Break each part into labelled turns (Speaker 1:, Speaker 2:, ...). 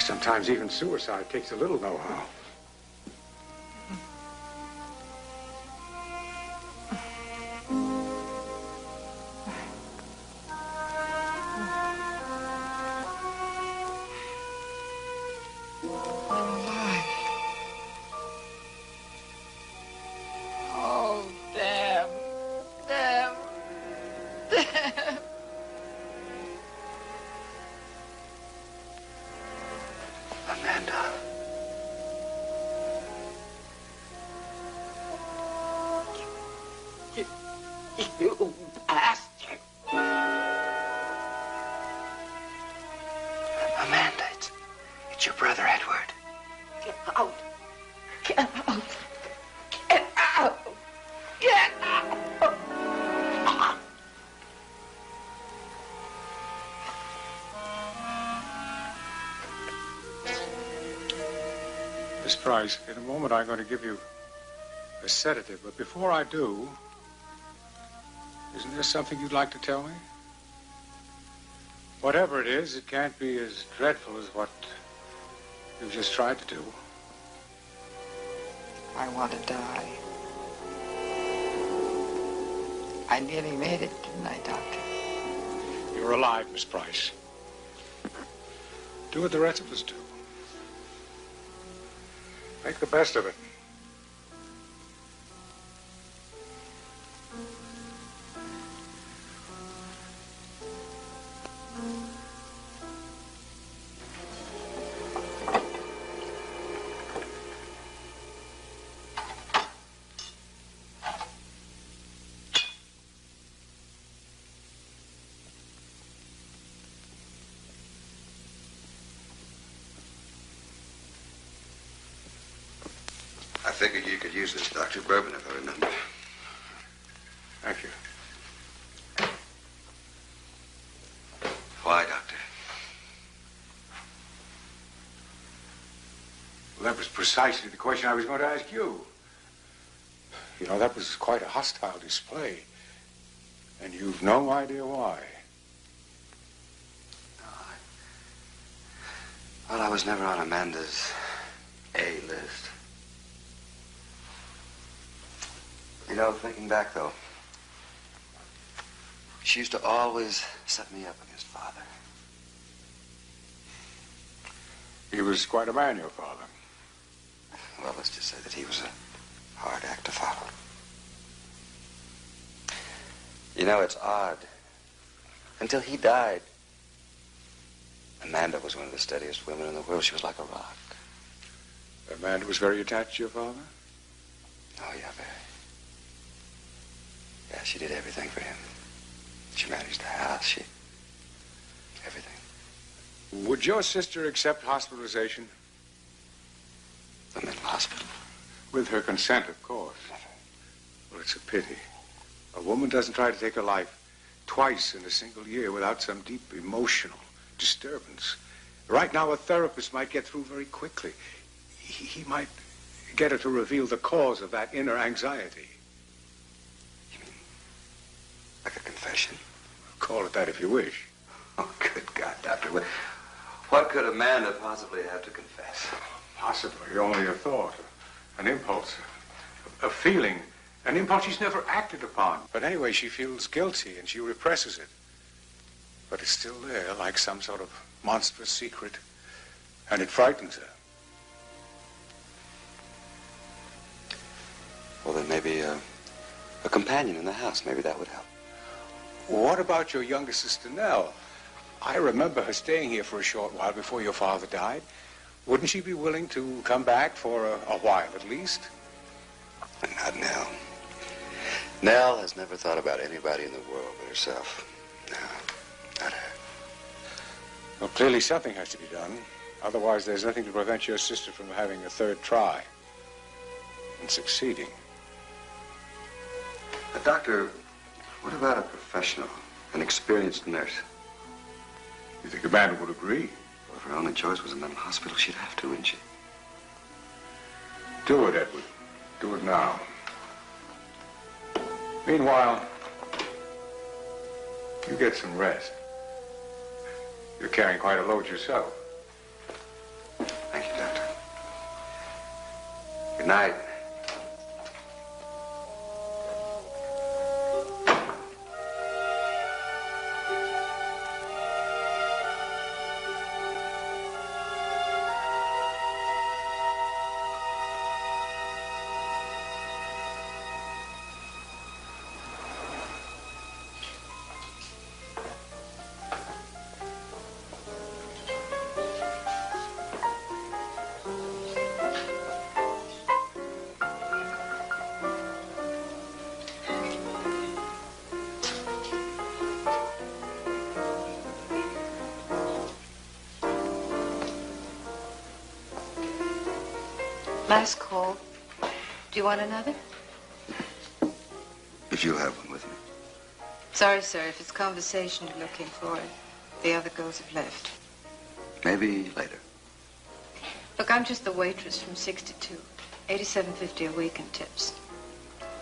Speaker 1: Sometimes even suicide takes a little know-how.
Speaker 2: You bastard.
Speaker 3: Amanda, it's your brother, Edward.
Speaker 2: Get out. Get out. Get out. Get out.
Speaker 1: Miss Price, in a moment I'm going to give you a sedative, but before I do, isn't there something you'd like to tell me? Whatever it is, it can't be as dreadful as what you've just tried to do.
Speaker 2: I want to die. I nearly made it, didn't I, Doctor?
Speaker 1: You're alive, Miss Price. Do what the rest of us do. Make the best of it.
Speaker 3: I figured you could use this, Dr. Bourbon, if I remember.
Speaker 1: Thank you.
Speaker 3: Why, Doctor?
Speaker 1: Well, that was precisely the question I was going to ask you. You know, that was quite a hostile display. And you've no idea why.
Speaker 3: No, well, I was never on Amanda's A list. You know, thinking back, though, she used to always set me up against Father.
Speaker 1: He was quite a man, your father.
Speaker 3: Well, let's just say that he was a hard act to follow. You know, it's odd. Until he died, Amanda was one of the steadiest women in the world. She was like a rock.
Speaker 1: Amanda was very attached to your father?
Speaker 3: Oh, yeah, very. Yeah, she did everything for him. She managed the house, everything.
Speaker 1: Would your sister accept hospitalization?
Speaker 3: The mental hospital?
Speaker 1: With her consent, of course.
Speaker 3: Never.
Speaker 1: Well, it's a pity. A woman doesn't try to take her life twice in a single year without some deep emotional disturbance. Right now, a therapist might get through very quickly. He might get her to reveal the cause of that inner anxiety.
Speaker 3: You mean like a confession?
Speaker 1: Call it that if you wish.
Speaker 3: Oh, good God, Doctor. What could Amanda possibly have to confess?
Speaker 1: Possibly only a thought, an impulse, a feeling, an impulse she's never acted upon. But anyway, she feels guilty and she represses it. But it's still there, like some sort of monstrous secret, and it frightens her.
Speaker 3: Well, then maybe a companion in the house. Maybe that would help.
Speaker 1: What about your younger sister, Nell? I remember her staying here for a short while before your father died. Wouldn't she be willing to come back for a while at least?
Speaker 3: Not Nell. Nell has never thought about anybody in the world but herself. No, not her.
Speaker 1: Well, clearly something has to be done. Otherwise, there's nothing to prevent your sister from having a third try and succeeding.
Speaker 3: Doctor, what about a professional, an experienced nurse?
Speaker 1: You think Amanda would agree?
Speaker 3: Well, if her only choice was a mental hospital, she'd have to, wouldn't she?
Speaker 1: Do it, Edward. Do it now. Meanwhile, you get some rest. You're carrying quite a load yourself.
Speaker 3: Good night.
Speaker 4: Last call. Do you want another?
Speaker 3: If you'll have one with me.
Speaker 4: Sorry, sir. If it's conversation you're looking for, the other girls have left.
Speaker 3: Maybe later.
Speaker 4: Look, I'm just the waitress from 62. $87.50 a week in tips.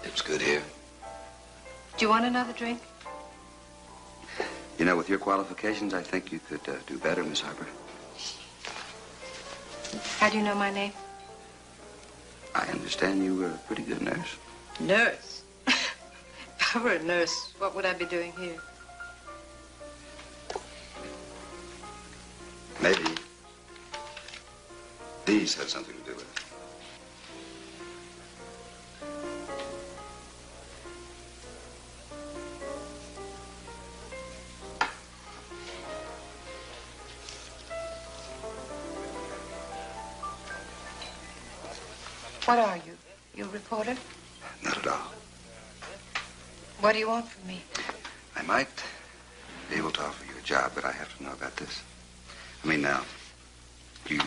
Speaker 3: It's good here.
Speaker 4: Do you want another drink?
Speaker 3: You know, with your qualifications, I think you could do better, Miss Harper.
Speaker 4: How do you know my name?
Speaker 3: I understand you were a pretty good nurse.
Speaker 4: Nurse? If I were a nurse, what would I be doing here?
Speaker 3: Maybe these have something to do with it.
Speaker 4: What are you? You a reporter?
Speaker 3: Not at all.
Speaker 4: What do you want from me?
Speaker 3: I might be able to offer you a job, but I have to know about this. I mean, now, you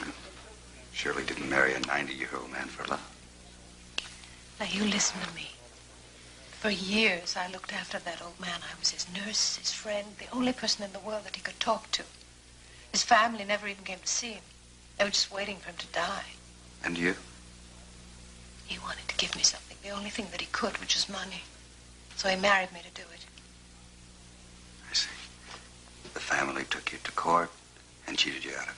Speaker 3: surely didn't marry a 90-year-old man for love.
Speaker 4: Now, you listen to me. For years, I looked after that old man. I was his nurse, his friend, the only person in the world that he could talk to. His family never even came to see him. They were just waiting for him to die.
Speaker 3: And you?
Speaker 4: He wanted to give me something, the only thing that he could, which was money. So he married me to do it.
Speaker 3: I see. The family took you to court and cheated you out of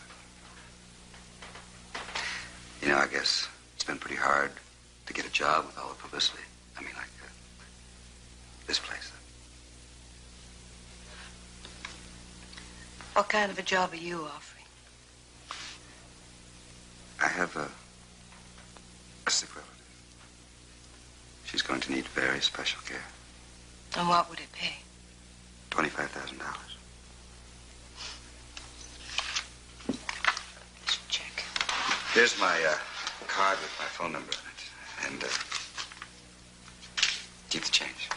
Speaker 3: it. You know, I guess it's been pretty hard to get a job with all the publicity. I mean, like this place.
Speaker 4: What kind of a job are you offering?
Speaker 3: I have a sick relative. She's going to need very special care.
Speaker 4: And what would it pay?
Speaker 3: $25,000.
Speaker 4: This check.
Speaker 3: Here's my card with my phone number on it. And keep the change.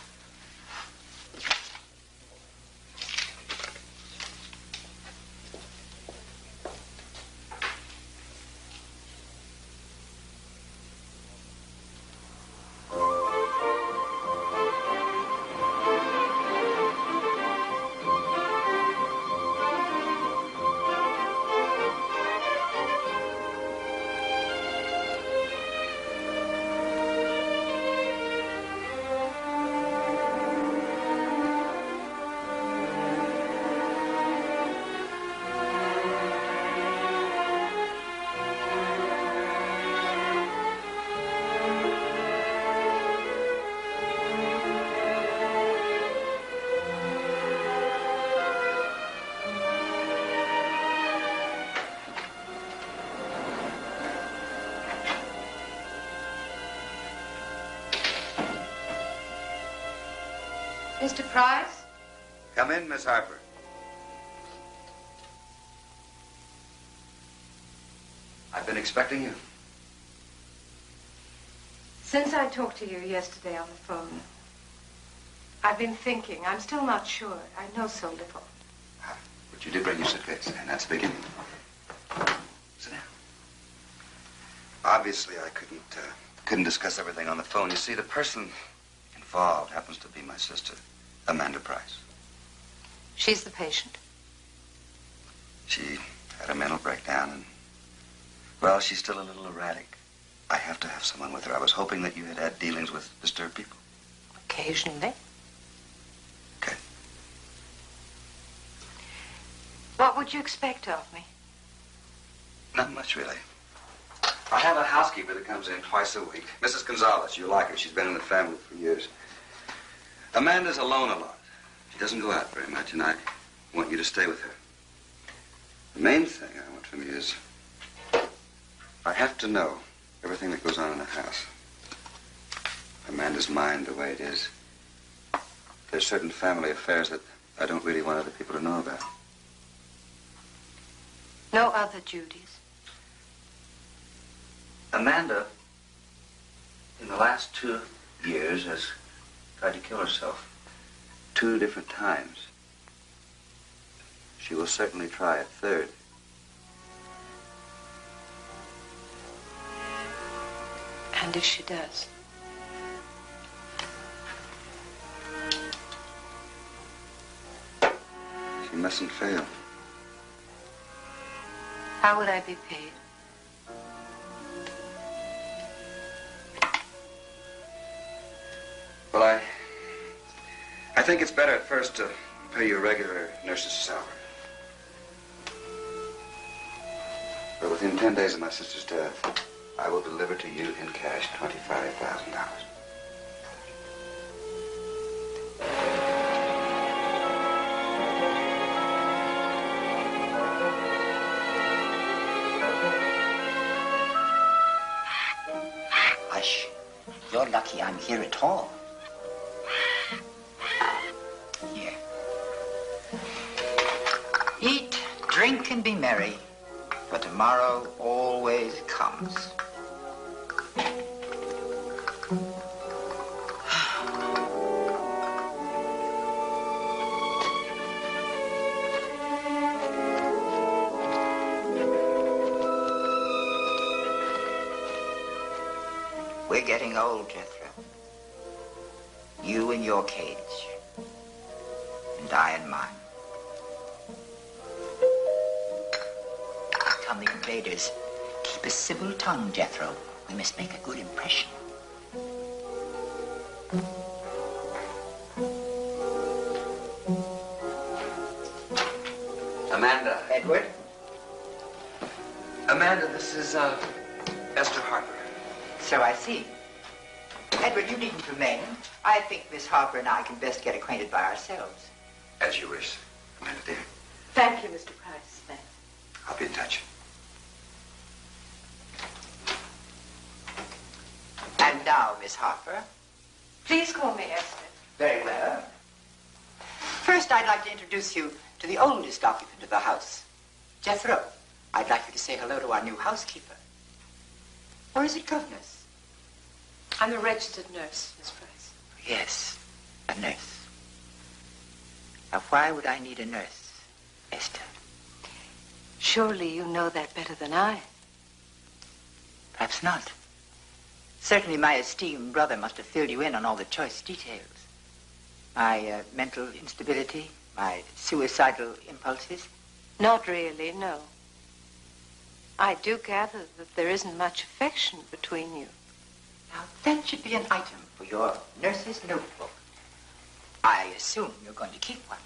Speaker 4: Mr. Price?
Speaker 3: Come in, Miss Harper. I've been expecting you.
Speaker 4: Since I talked to you yesterday on the phone, I've been thinking. I'm still not sure. I know so little.
Speaker 3: But you did bring your suitcase, and that's the beginning. Sit down. Obviously, I couldn't discuss everything on the phone. You see, the person involved happens to be my sister, Amanda Price.
Speaker 4: She's the patient.
Speaker 3: She had a mental breakdown, and, well, she's still a little erratic. I have to have someone with her. I was hoping that you had had dealings with disturbed people.
Speaker 4: Occasionally.
Speaker 3: Okay.
Speaker 4: What would you expect of me?
Speaker 3: Not much, really. I have a housekeeper that comes in twice a week. Mrs. Gonzalez, you like her. She's been in the family for years. Amanda's alone a lot. She doesn't go out very much, and I want you to stay with her. The main thing I want from you is I have to know everything that goes on in the house. Amanda's mind the way it is. There's certain family affairs that I don't really want other people to know about.
Speaker 4: No other duties?
Speaker 3: Amanda, in the last 2 years, has tried to kill herself 2 different times. She will certainly try a third.
Speaker 4: And if she does?
Speaker 3: She mustn't fail.
Speaker 4: How will I be paid?
Speaker 3: Well, I think it's better at first to pay you a regular nurse's salary. But within 10 days of my sister's death, I will deliver to you in cash $25,000.
Speaker 2: Hush. You're lucky I'm here at all. Here. Eat, drink, and be merry, for tomorrow always comes. We're getting old, Jethro. You in your cage, and I in mine. Come the invaders. Keep a civil tongue, Jethro. We must make a good impression.
Speaker 3: Amanda.
Speaker 2: Edward?
Speaker 3: Amanda, this is, Esther Harper.
Speaker 2: So I see. Edward, you needn't remain. I think Miss Harper and I can best get acquainted by ourselves.
Speaker 3: As you wish, Amanda dear.
Speaker 4: Thank you, Mr. Price. Thanks.
Speaker 3: I'll be in touch.
Speaker 2: And now, Miss Harper.
Speaker 4: Please call me Esther.
Speaker 2: Very well. First, I'd like to introduce you to the oldest occupant of the house, Jethro. I'd like you to say hello to our new housekeeper. Or is it governess?
Speaker 4: I'm a registered nurse, Miss Price.
Speaker 2: Yes, a nurse. Now, why would I need a nurse, Esther?
Speaker 4: Surely you know that better than I.
Speaker 2: Perhaps not. Certainly my esteemed brother must have filled you in on all the choice details. My mental instability, my suicidal impulses.
Speaker 4: Not really, no. I do gather that there isn't much affection between you.
Speaker 2: Now, that should be an item for your nurse's notebook. I assume you're going to keep one.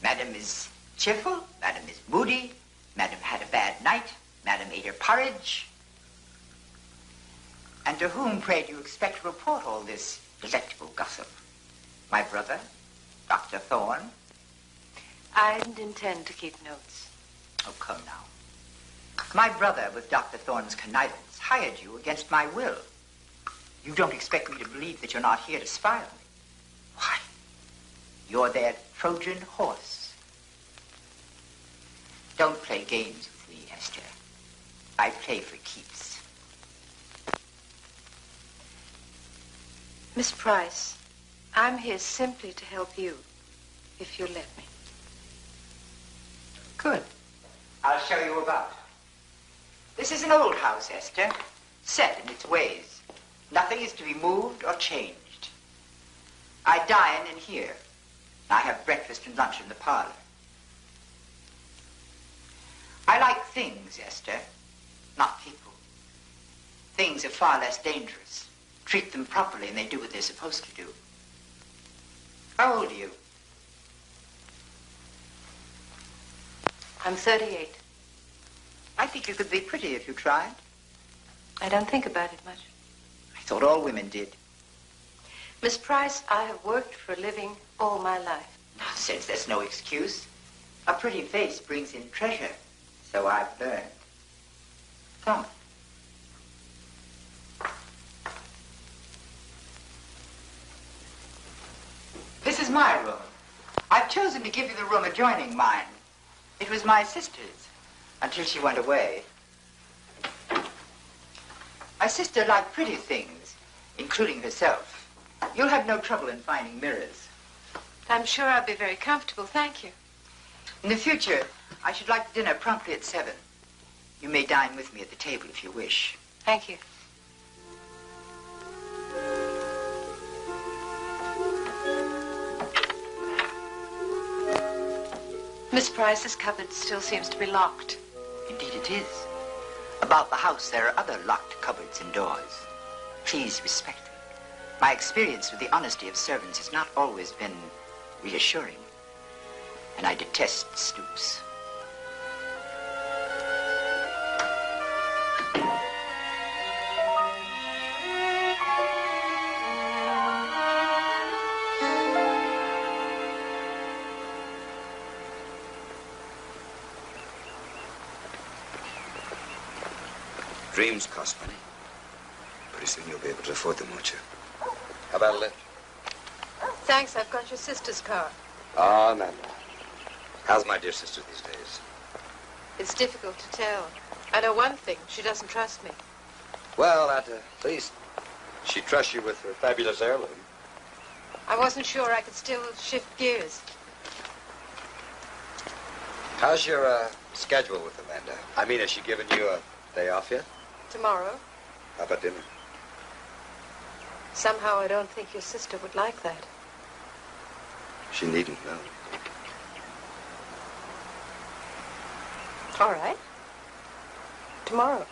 Speaker 2: Madam is cheerful, Madam is moody, Madam had a bad night, Madam ate her porridge. And to whom, pray, do you expect to report all this delectable gossip? My brother, Dr. Thorne?
Speaker 4: I didn't intend to keep notes.
Speaker 2: Oh, come now. My brother, with Dr. Thorne's connivance, hired you against my will. You don't expect me to believe that you're not here to spy on me. Why? You're their Trojan horse. Don't play games with me, Esther. I play for keeps.
Speaker 4: Miss Price, I'm here simply to help you, if you'll let me.
Speaker 2: Good. I'll show you about. This is an old house, Esther, set in its ways. Nothing is to be moved or changed. I dine in here. I have breakfast and lunch in the parlor. I like things, Esther, not people. Things are far less dangerous. Treat them properly and they do what they're supposed to do. How old are you?
Speaker 4: I'm 38.
Speaker 2: I think you could be pretty if you tried.
Speaker 4: I don't think about it much.
Speaker 2: I thought all women did.
Speaker 4: Miss Price, I have worked for a living all my life.
Speaker 2: Nonsense, there's no excuse. A pretty face brings in treasure, so I've learned. Come. This is my room. I've chosen to give you the room adjoining mine. It was my sister's until she went away. My sister liked pretty things, including herself. You'll have no trouble in finding mirrors.
Speaker 4: I'm sure I'll be very comfortable, thank you.
Speaker 2: In the future, I should like dinner promptly at 7. You may dine with me at the table if you wish.
Speaker 4: Thank you. Miss Price's cupboard still seems to be locked.
Speaker 2: Indeed it is. About the house, there are other locked cupboards and doors. Please respect them. My experience with the honesty of servants has not always been reassuring. And I detest stoops.
Speaker 3: Dreams cost money. Pretty soon you'll be able to afford them, won't you? How about a lift?
Speaker 4: Thanks, I've got your sister's car.
Speaker 3: Oh, no. How's my dear sister these days?
Speaker 4: It's difficult to tell. I know one thing, she doesn't trust me.
Speaker 3: Well, at least she trusts you with her fabulous heirloom.
Speaker 4: I wasn't sure I could still shift gears.
Speaker 3: How's your schedule with Amanda? I mean, has she given you a day off yet?
Speaker 4: Tomorrow?
Speaker 3: How about dinner?
Speaker 4: Somehow I don't think your sister would like that.
Speaker 3: She needn't know.
Speaker 4: All right. Tomorrow.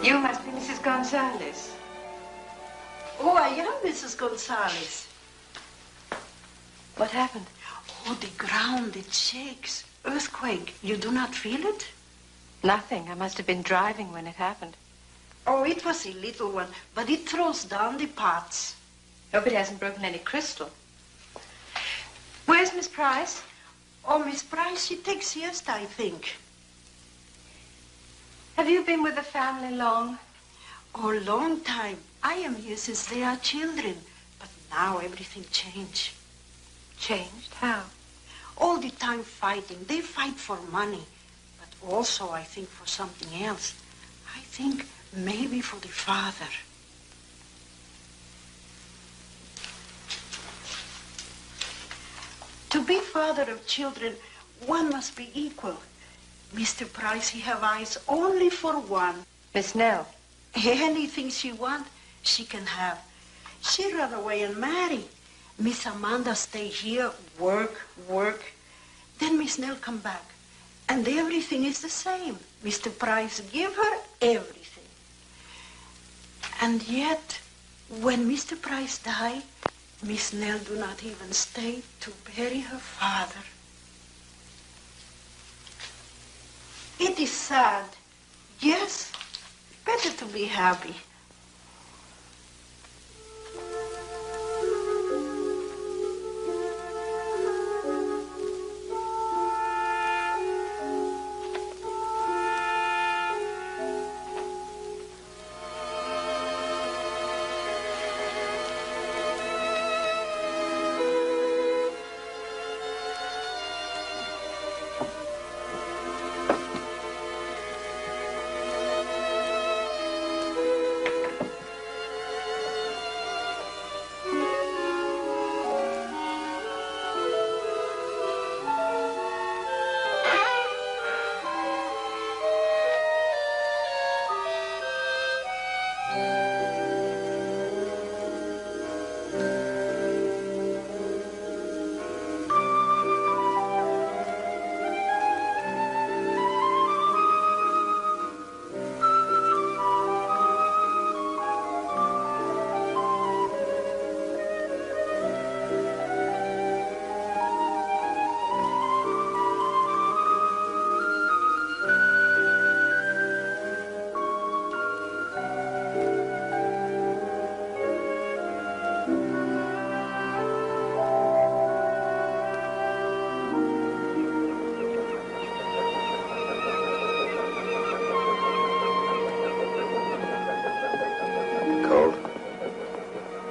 Speaker 4: You must be Mrs. Gonzalez.
Speaker 5: Oh, I am Mrs. Gonzalez.
Speaker 4: What happened?
Speaker 5: Oh, the ground, it shakes. Earthquake. You do not feel it?
Speaker 4: Nothing. I must have been driving when it happened.
Speaker 5: Oh, it was a little one, but it throws down the pots.
Speaker 4: Hope it hasn't broken any crystal. Where's Miss Price?
Speaker 5: Oh, Miss Price, she takes siesta, I think.
Speaker 4: Have you been with the family long?
Speaker 5: Oh, long time. I am here since they are children. But now everything changed.
Speaker 4: Changed? How?
Speaker 5: All the time fighting. They fight for money. But also, I think, for something else. I think maybe for the father. To be father of children, one must be equal. Mr. Price, he have eyes only for one.
Speaker 4: Miss Nell.
Speaker 5: Anything she want, she can have. She run away and marry. Miss Amanda stay here, work. Then Miss Nell come back. And everything is the same. Mr. Price give her everything. And yet, when Mr. Price die, Miss Nell do not even stay to bury her father. It is sad. Yes, better to be happy.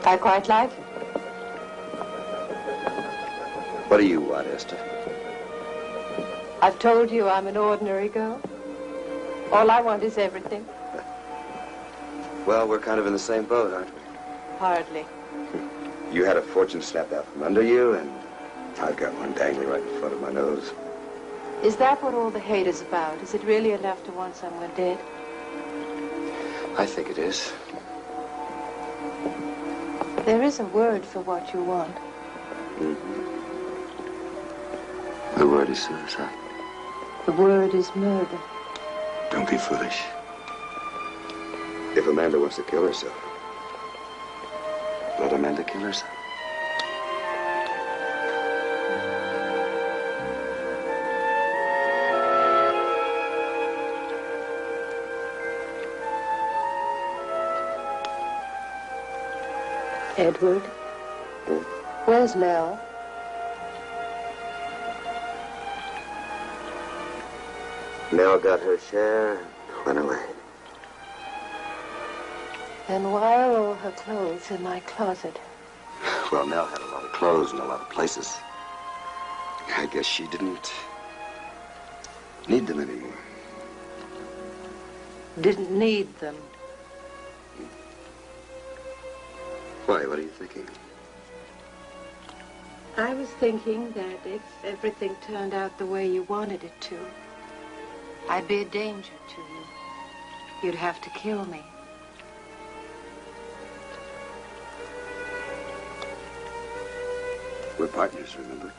Speaker 4: I quite like it.
Speaker 3: What do you want, Esther?
Speaker 4: I've told you I'm an ordinary girl. All I want is everything.
Speaker 3: Well, we're kind of in the same boat, aren't we?
Speaker 4: Hardly.
Speaker 3: You had a fortune snapped out from under you, and I've got one dangling right in front of my nose.
Speaker 4: Is that what all the hate is about? Is it really enough to want someone dead?
Speaker 3: I think it is.
Speaker 4: There is a word for what you want.
Speaker 3: Mm-hmm. The word is suicide.
Speaker 4: The word is murder.
Speaker 3: Don't be foolish. If Amanda wants to kill herself, let Amanda kill herself.
Speaker 4: Edward? Where's Nell?
Speaker 3: Nell got her share and went away.
Speaker 4: Then why are all her clothes in my closet?
Speaker 3: Well, Nell had a lot of clothes in a lot of places. I guess she didn't need them anymore.
Speaker 4: Didn't need them.
Speaker 3: Why? What are you thinking?
Speaker 4: I was thinking that if everything turned out the way you wanted it to, I'd be a danger to you. You'd have to kill me.
Speaker 3: We're partners, remember?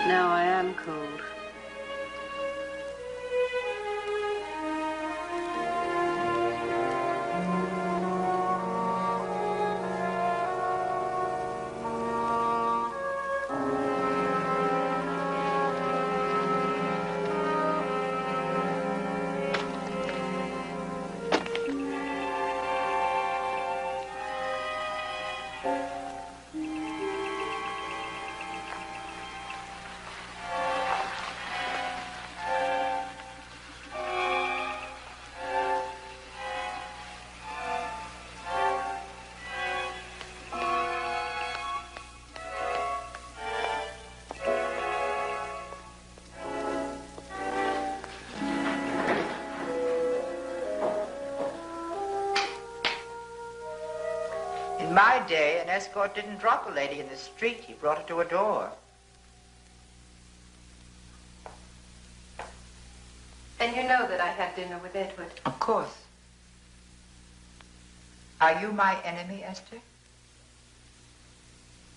Speaker 4: Now I am cold.
Speaker 2: In my day, an escort didn't drop a lady in the street. He brought her to a door.
Speaker 4: Then you know that I had dinner with Edward.
Speaker 2: Of course. Are you my enemy, Esther?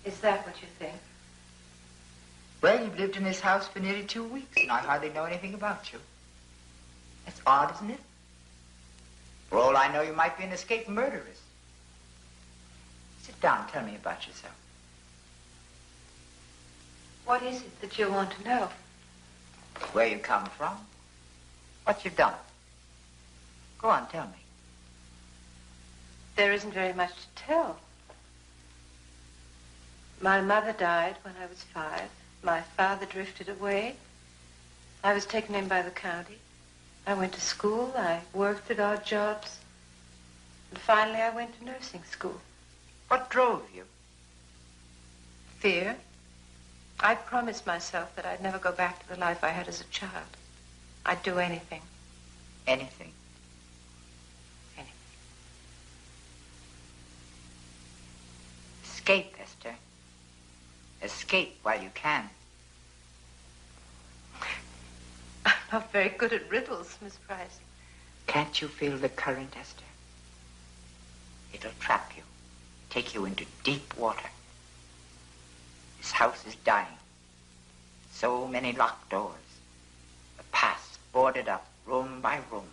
Speaker 4: Is that what you think?
Speaker 2: Well, you've lived in this house for nearly 2 weeks, and I hardly know anything about you. That's odd, isn't it? For all I know, you might be an escaped murderess. Sit down and tell me about yourself.
Speaker 4: What is it that you want to know?
Speaker 2: Where you come from. What you've done. Go on, tell me.
Speaker 4: There isn't very much to tell. My mother died when I was 5. My father drifted away. I was taken in by the county. I went to school. I worked at odd jobs. And finally, I went to nursing school.
Speaker 2: What drove you?
Speaker 4: Fear. I promised myself that I'd never go back to the life I had as a child. I'd do anything.
Speaker 2: Anything?
Speaker 4: Anything.
Speaker 2: Escape, Esther. Escape while you can.
Speaker 4: I'm not very good at riddles, Miss Price.
Speaker 2: Can't you feel the current, Esther? It'll trap you. Take you into deep water. This house is dying. So many locked doors. The past boarded up, room by room.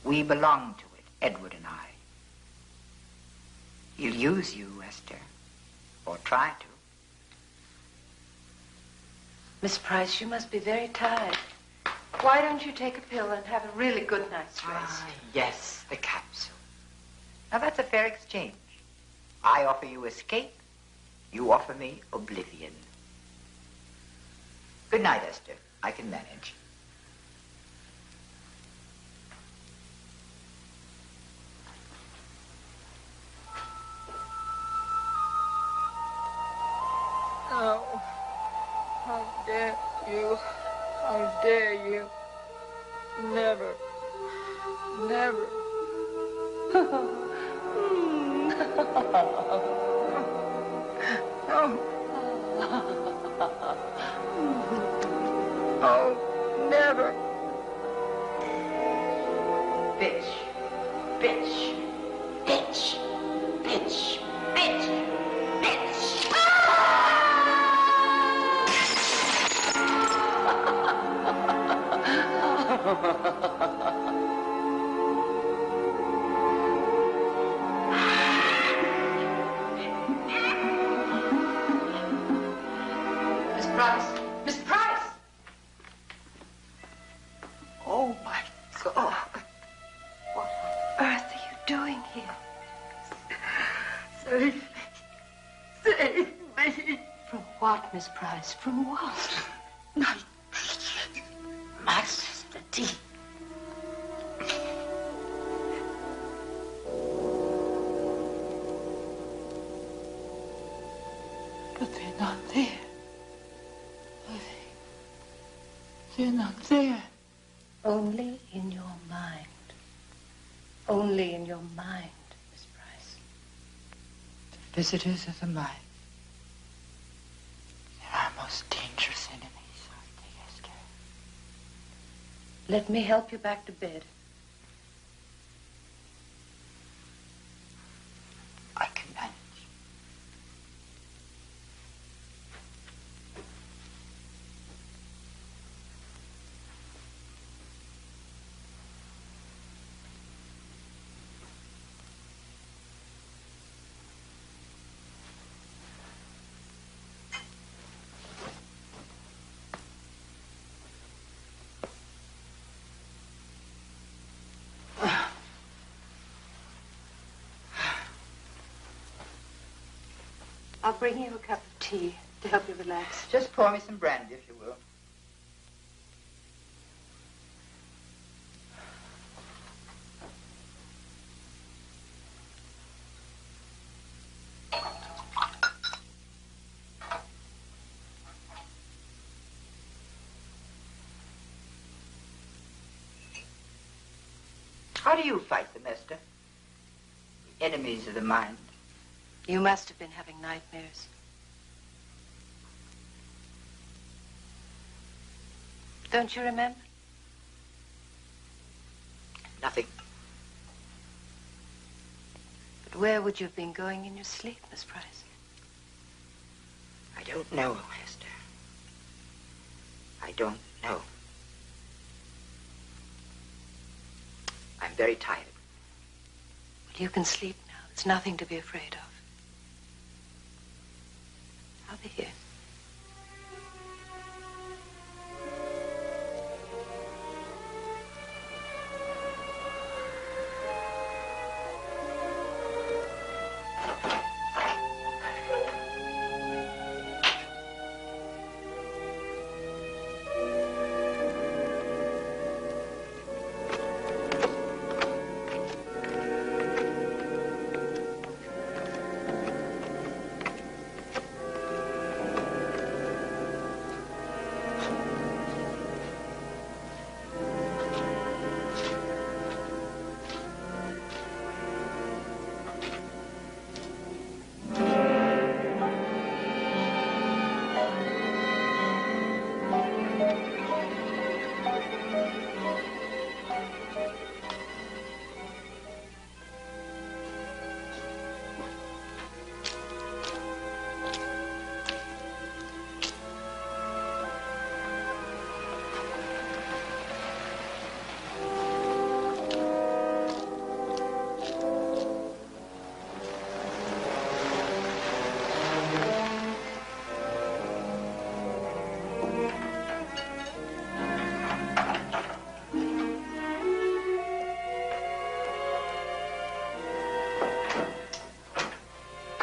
Speaker 2: We belong to it, Edward and I. He'll use you, Esther. Or try to.
Speaker 4: Miss Price, you must be very tired. Why don't you take a pill and have a really good night's rest?
Speaker 2: Ah, yes, the capsule. Now, that's a fair exchange. I offer you escape. You offer me oblivion. Good night, Esther. I can manage.
Speaker 6: How dare you? How dare you? Never. Never. Oh, never.
Speaker 2: Bitch. Bitch. Bitch. Bitch. Bitch. Bitch. Miss Price. Miss Price.
Speaker 4: Oh, my God. What on earth are you doing here?
Speaker 6: Save me. Save me.
Speaker 4: From what, Miss Price? From what?
Speaker 6: My sister D. But they're not there. They're not there.
Speaker 4: Only in your mind. Only in your mind, Miss Price.
Speaker 6: The visitors of the mind. They're our most dangerous enemies, aren't they, Esther?
Speaker 4: Let me help you back to bed.
Speaker 6: I can manage.
Speaker 4: I'll bring you a cup of tea to help you relax.
Speaker 2: Just pour me some brandy, if you will. How do you fight them, Esther? The enemies of the mind.
Speaker 4: You must have been having nightmares. Don't you remember?
Speaker 2: Nothing.
Speaker 4: But where would you have been going in your sleep, Miss Price?
Speaker 2: I don't know, Esther. I don't know. I'm very tired.
Speaker 4: Well, you can sleep now. There's nothing to be afraid of. I'll be here.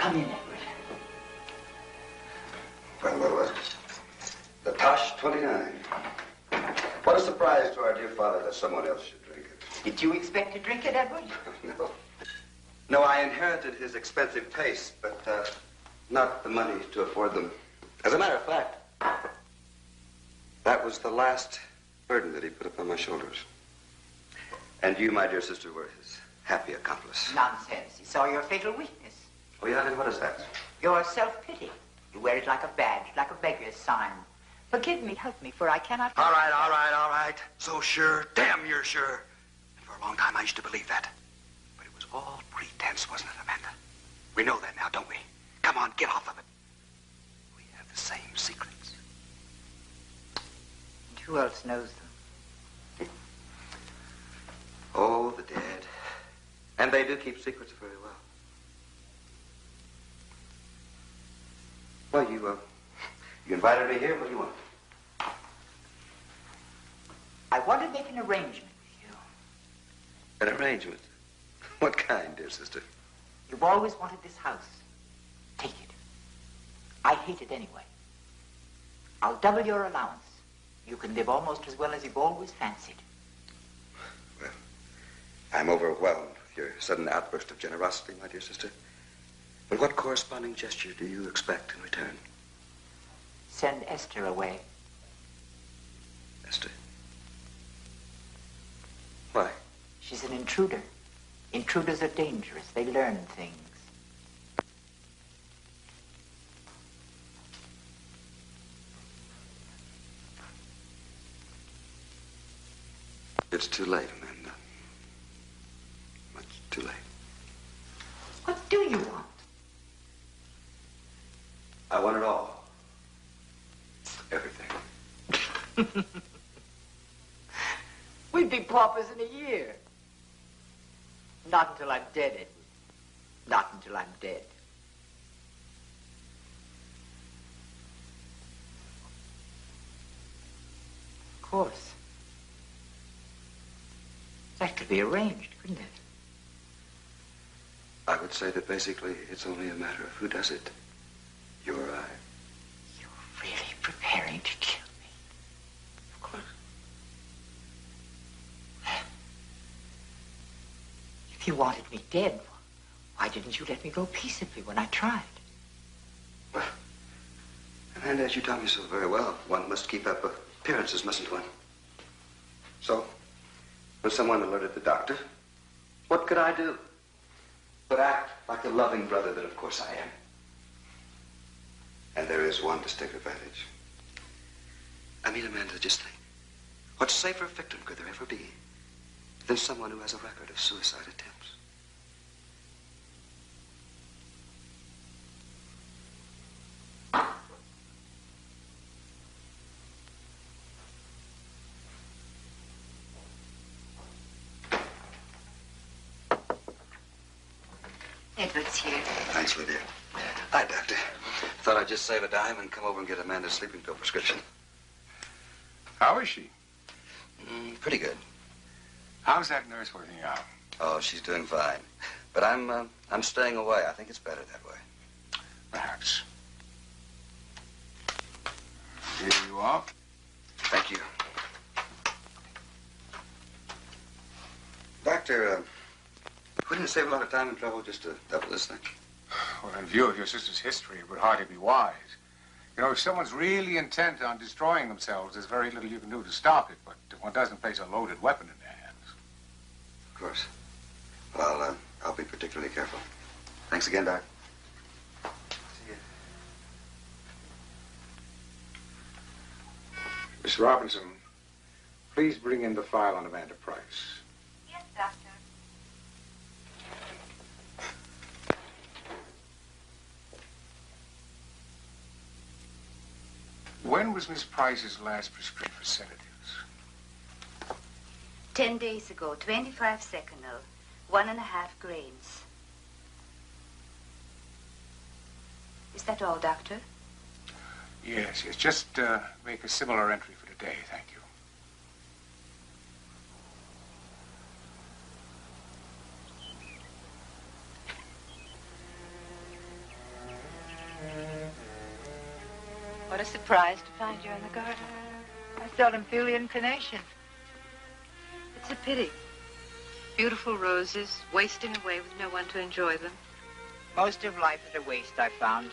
Speaker 2: Come in, Edward.
Speaker 3: Well. The Tosh 29. What a surprise to our dear father that someone else should drink it.
Speaker 2: Did you expect to drink it, Edward?
Speaker 3: No. No, I inherited his expensive tastes, but not the money to afford them. As a matter of fact, That was the last burden that he put upon my shoulders. And you, my dear sister, were his happy accomplice.
Speaker 2: Nonsense. He saw your fatal weakness.
Speaker 3: Oh, yeah? And what is that?
Speaker 2: Your self-pity. You wear it like a badge, like a beggar's sign. Forgive me, help me, for I cannot...
Speaker 3: All right. So sure. Damn, you're sure. And for a long time, I used to believe that. But it was all pretense, wasn't it, Amanda? We know that now, don't we? Come on, get off of it. We have the same secrets.
Speaker 2: And who else knows them?
Speaker 3: Oh, the dead. And they do keep secrets very well. Well, you invited me here. What do you want?
Speaker 2: I want to make an arrangement with you.
Speaker 3: An arrangement? What kind, dear sister?
Speaker 2: You've always wanted this house. Take it. I hate it anyway. I'll double your allowance. You can live almost as well as you've always fancied.
Speaker 3: Well, I'm overwhelmed with your sudden outburst of generosity, my dear sister. But what corresponding gesture do you expect in return?
Speaker 2: Send Esther away.
Speaker 3: Esther? Why?
Speaker 2: She's an intruder. Intruders are dangerous. They learn things.
Speaker 3: It's too late, Amanda. Much too late.
Speaker 2: What do you want?
Speaker 3: I want it all. Everything.
Speaker 2: We'd be paupers in a year. Not until I'm dead, Edward. Not until I'm dead. Of course. That could be arranged, couldn't it?
Speaker 3: I would say that basically it's only a matter of who does it. You or I.
Speaker 2: You're really preparing to kill me.
Speaker 3: Of course.
Speaker 2: If you wanted me dead, why didn't you let me go peaceably when I tried?
Speaker 3: Well, and as you taught me so very well, one must keep up appearances, mustn't one? So, when someone alerted the doctor, what could I do? But act like the loving brother that of course I am. And there is one distinct advantage. I mean, Amanda, just think. What safer victim could there ever be than someone who has a record of suicide attempts?
Speaker 2: Edward's here.
Speaker 3: Thanks, Lydia. Hi, Doctor. Thought I'd just save a dime and come over and get Amanda's sleeping pill prescription.
Speaker 1: How is she?
Speaker 3: Pretty good.
Speaker 1: How's that nurse working out?
Speaker 3: Oh, she's doing fine. But I'm staying away. I think it's better that way.
Speaker 1: Perhaps. Here you are.
Speaker 3: Thank you. Doctor, wouldn't it save a lot of time and trouble just to double this thing?
Speaker 1: Well, in view of your sister's history, it would hardly be wise. You know, if someone's really intent on destroying themselves, there's very little you can do to stop it, but one doesn't place a loaded weapon in their hands.
Speaker 3: Of course. Well, I'll be particularly careful. Thanks again, Doc. See you.
Speaker 1: Miss Robinson, please bring in the file on Amanda Price.
Speaker 4: Yes, Doctor.
Speaker 1: When was Miss Price's last prescription for sedatives?
Speaker 7: 10 days ago, 25 seconal, 1.5 grains. Is that all, Doctor?
Speaker 1: Yes. Just make a similar entry for today, thank you.
Speaker 6: What a surprise to find you in the garden. I seldom feel the inclination. It's a pity. Beautiful roses, wasting away with no one to enjoy them.
Speaker 2: Most of life is a waste, I found.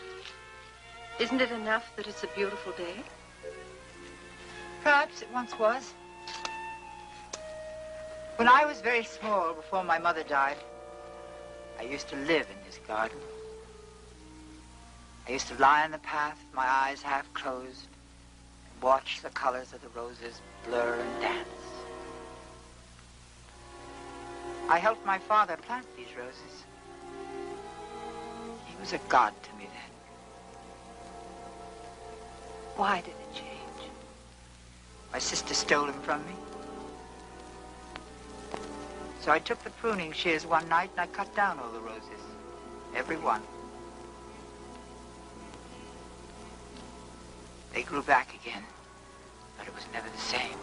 Speaker 6: Isn't it enough that it's a beautiful day?
Speaker 2: Perhaps it once was. When I was very small, before my mother died, I used to live in this garden. I used to lie on the path, my eyes half closed, and watch the colors of the roses blur and dance. I helped my father plant these roses. He was a god to me then. Why did it change? My sister stole him from me. So I took the pruning shears one night and I cut down all the roses. Every one. They grew back again, but it was never the same.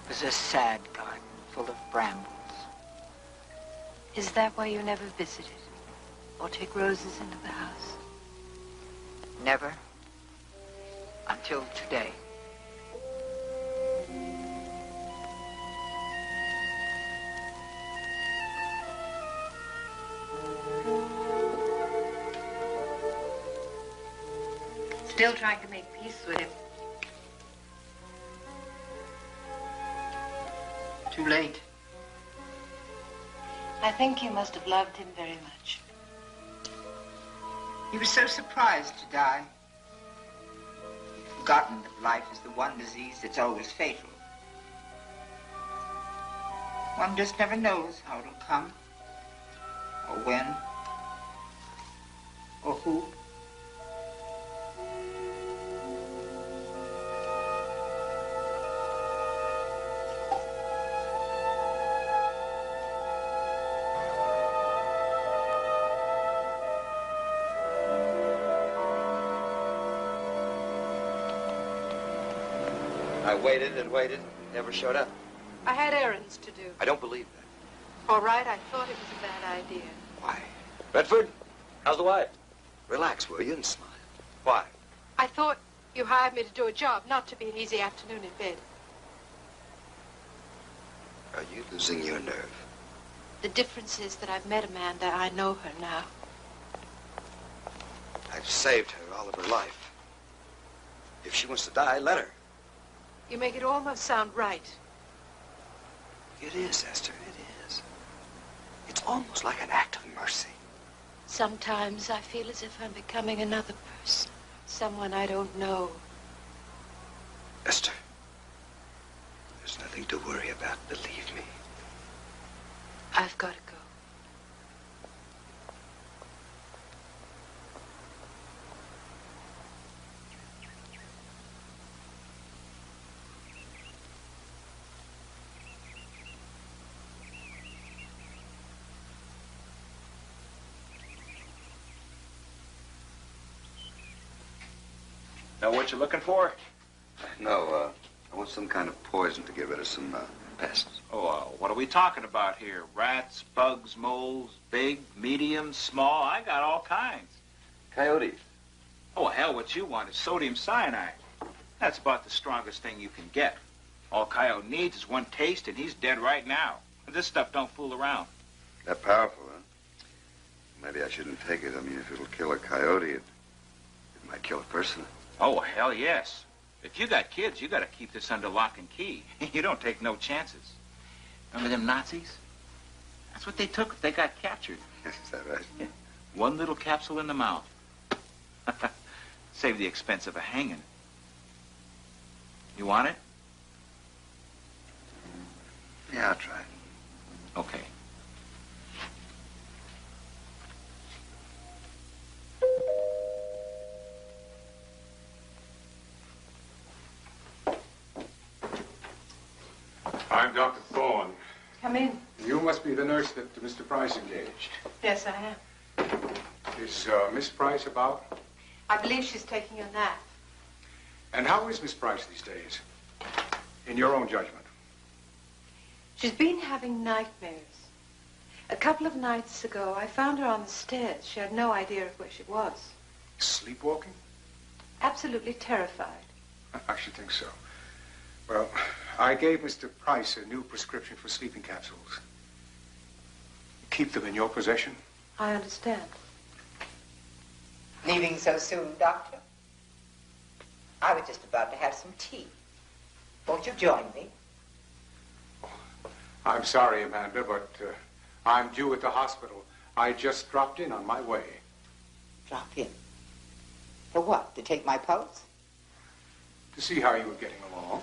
Speaker 2: It was a sad garden full of brambles.
Speaker 4: Is that why you never visited or take roses into the house?
Speaker 2: Never. Until today.
Speaker 6: Still trying to make peace with him.
Speaker 2: Too late.
Speaker 4: I think you must have loved him very much.
Speaker 2: He was so surprised to die. He'd forgotten that life is the one disease that's always fatal. One just never knows how it'll come, or when, or who.
Speaker 3: I waited and waited, never showed up.
Speaker 4: I had errands to do.
Speaker 3: I don't believe that.
Speaker 4: All right, I thought it was a bad idea.
Speaker 3: Why?
Speaker 8: Bedford, how's the wife?
Speaker 3: Relax, will you, and smile.
Speaker 8: Why?
Speaker 4: I thought you hired me to do a job, not to be an easy afternoon in bed.
Speaker 3: Are you losing your nerve?
Speaker 4: The difference is that I've met Amanda. I know her now.
Speaker 3: I've saved her all of her life. If she wants to die, let her.
Speaker 4: You make it almost sound right.
Speaker 3: It is, Esther, it is. It's almost like an act of mercy.
Speaker 4: Sometimes I feel as if I'm becoming another person. Someone I don't know.
Speaker 3: Esther, there's nothing to worry about, believe me.
Speaker 4: I've got to go.
Speaker 1: Know what you're looking for?
Speaker 3: No, I want some kind of poison to get rid of some pests.
Speaker 1: Oh, what are we talking about here? Rats, bugs, moles, big, medium, small? I got all kinds.
Speaker 8: Coyotes.
Speaker 1: Oh, hell, what you want is sodium cyanide. That's about the strongest thing you can get. All Coyote needs is one taste, and he's dead right now. This stuff don't fool around.
Speaker 3: That powerful, huh? Maybe I shouldn't take it. I mean, if it'll kill a coyote, it might kill a person.
Speaker 1: Oh, hell yes. If you got kids, you got to keep this under lock and key. You don't take no chances. Remember them Nazis? That's what they took if they got captured.
Speaker 3: Is that right?
Speaker 1: Yeah. One little capsule in the mouth. Save the expense of a hanging. You want it?
Speaker 3: Yeah, I'll try it.
Speaker 1: Okay. I'm Dr. Thorne.
Speaker 4: Come in.
Speaker 1: You must be the nurse that Mr. Price engaged.
Speaker 4: Yes, I am.
Speaker 1: Is Miss Price about?
Speaker 4: I believe she's taking a nap.
Speaker 1: And how is Miss Price these days? In your own judgment.
Speaker 4: She's been having nightmares. A couple of nights ago, I found her on the stairs. She had no idea of where she was.
Speaker 1: Sleepwalking?
Speaker 4: Absolutely terrified.
Speaker 1: I should think so. Well, I gave Mr. Price a new prescription for sleeping capsules. Keep them in your possession.
Speaker 4: I understand.
Speaker 2: Leaving so soon, Doctor? I was just about to have some tea. Won't you join me?
Speaker 1: I'm sorry, Amanda, but I'm due at the hospital. I just dropped in on my way.
Speaker 2: Drop in. For what? To take my pulse?
Speaker 1: To see how you were getting along.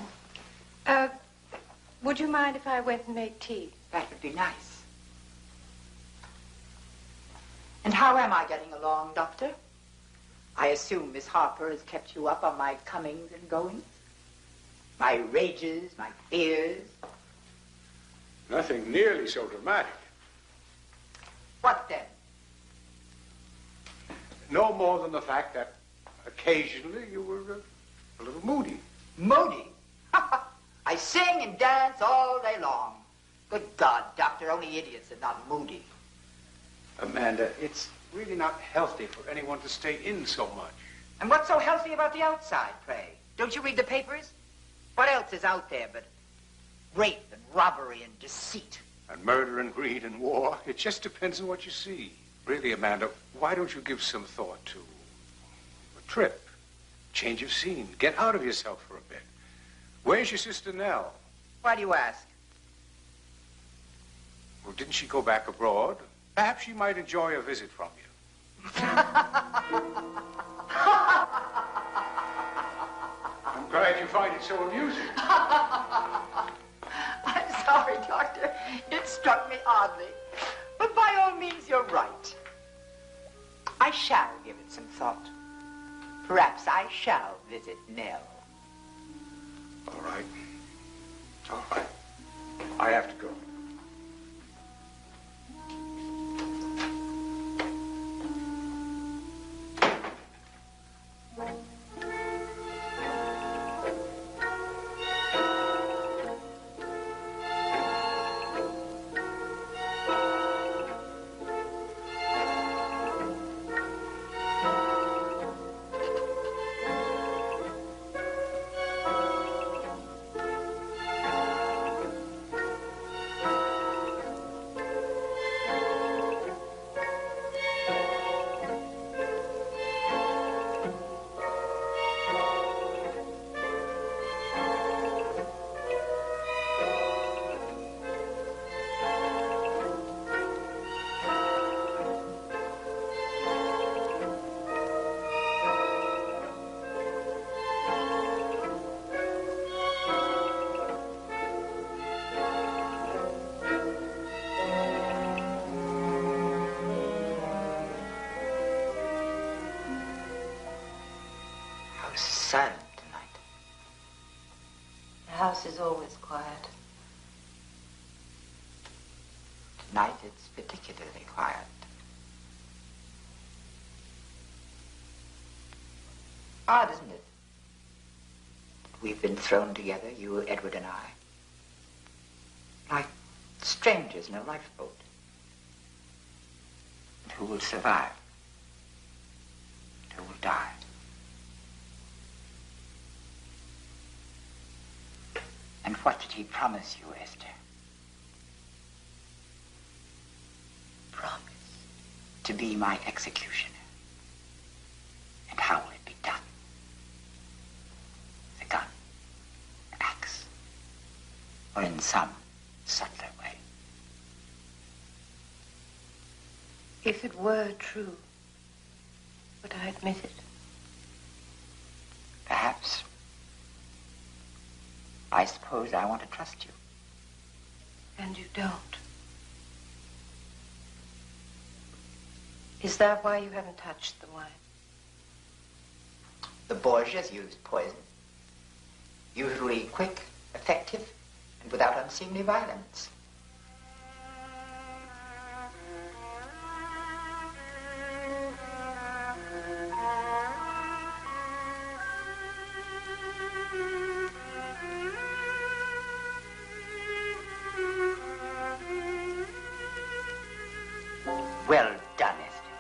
Speaker 4: Would you mind if I went and made tea?
Speaker 2: That would be nice. And how am I getting along, Doctor? I assume Miss Harper has kept you up on my comings and goings? My rages, my fears?
Speaker 1: Nothing nearly so dramatic.
Speaker 2: What then?
Speaker 1: No more than the fact that occasionally you were a little moody.
Speaker 2: Moody? I sing and dance all day long. Good God, Doctor, only idiots are not moody.
Speaker 1: Amanda, it's really not healthy for anyone to stay in so much.
Speaker 2: And what's so healthy about the outside, pray? Don't you read the papers? What else is out there but rape and robbery and deceit?
Speaker 1: And murder and greed and war. It just depends on what you see. Really, Amanda, why don't you give some thought to a trip, change of scene, get out of yourself for a bit? Where's your sister Nell?
Speaker 2: Why do you ask?
Speaker 1: Well, didn't she go back abroad? Perhaps she might enjoy a visit from you. I'm glad you find it so amusing.
Speaker 2: I'm sorry, Doctor. It struck me oddly. But by all means, you're right. I shall give it some thought. Perhaps I shall visit Nell.
Speaker 1: All right. All right. I have to go.
Speaker 2: Silent tonight.
Speaker 6: The house is always quiet.
Speaker 2: Tonight it's particularly quiet. Odd, isn't it? We've been thrown together, you, Edward, and I. Like strangers in a lifeboat. And who will survive? Who will die? And what did he promise you, Esther?
Speaker 6: Promise.
Speaker 2: To be my executioner. And how will it be done? With a gun, an axe, or in some subtler way?
Speaker 4: If it were true, would I admit it?
Speaker 2: Perhaps. I suppose I want to trust you.
Speaker 4: And you don't. Is that why you haven't touched the wine?
Speaker 2: The Borgias used poison. Usually quick, effective, and without unseemly violence. Well done, Esther.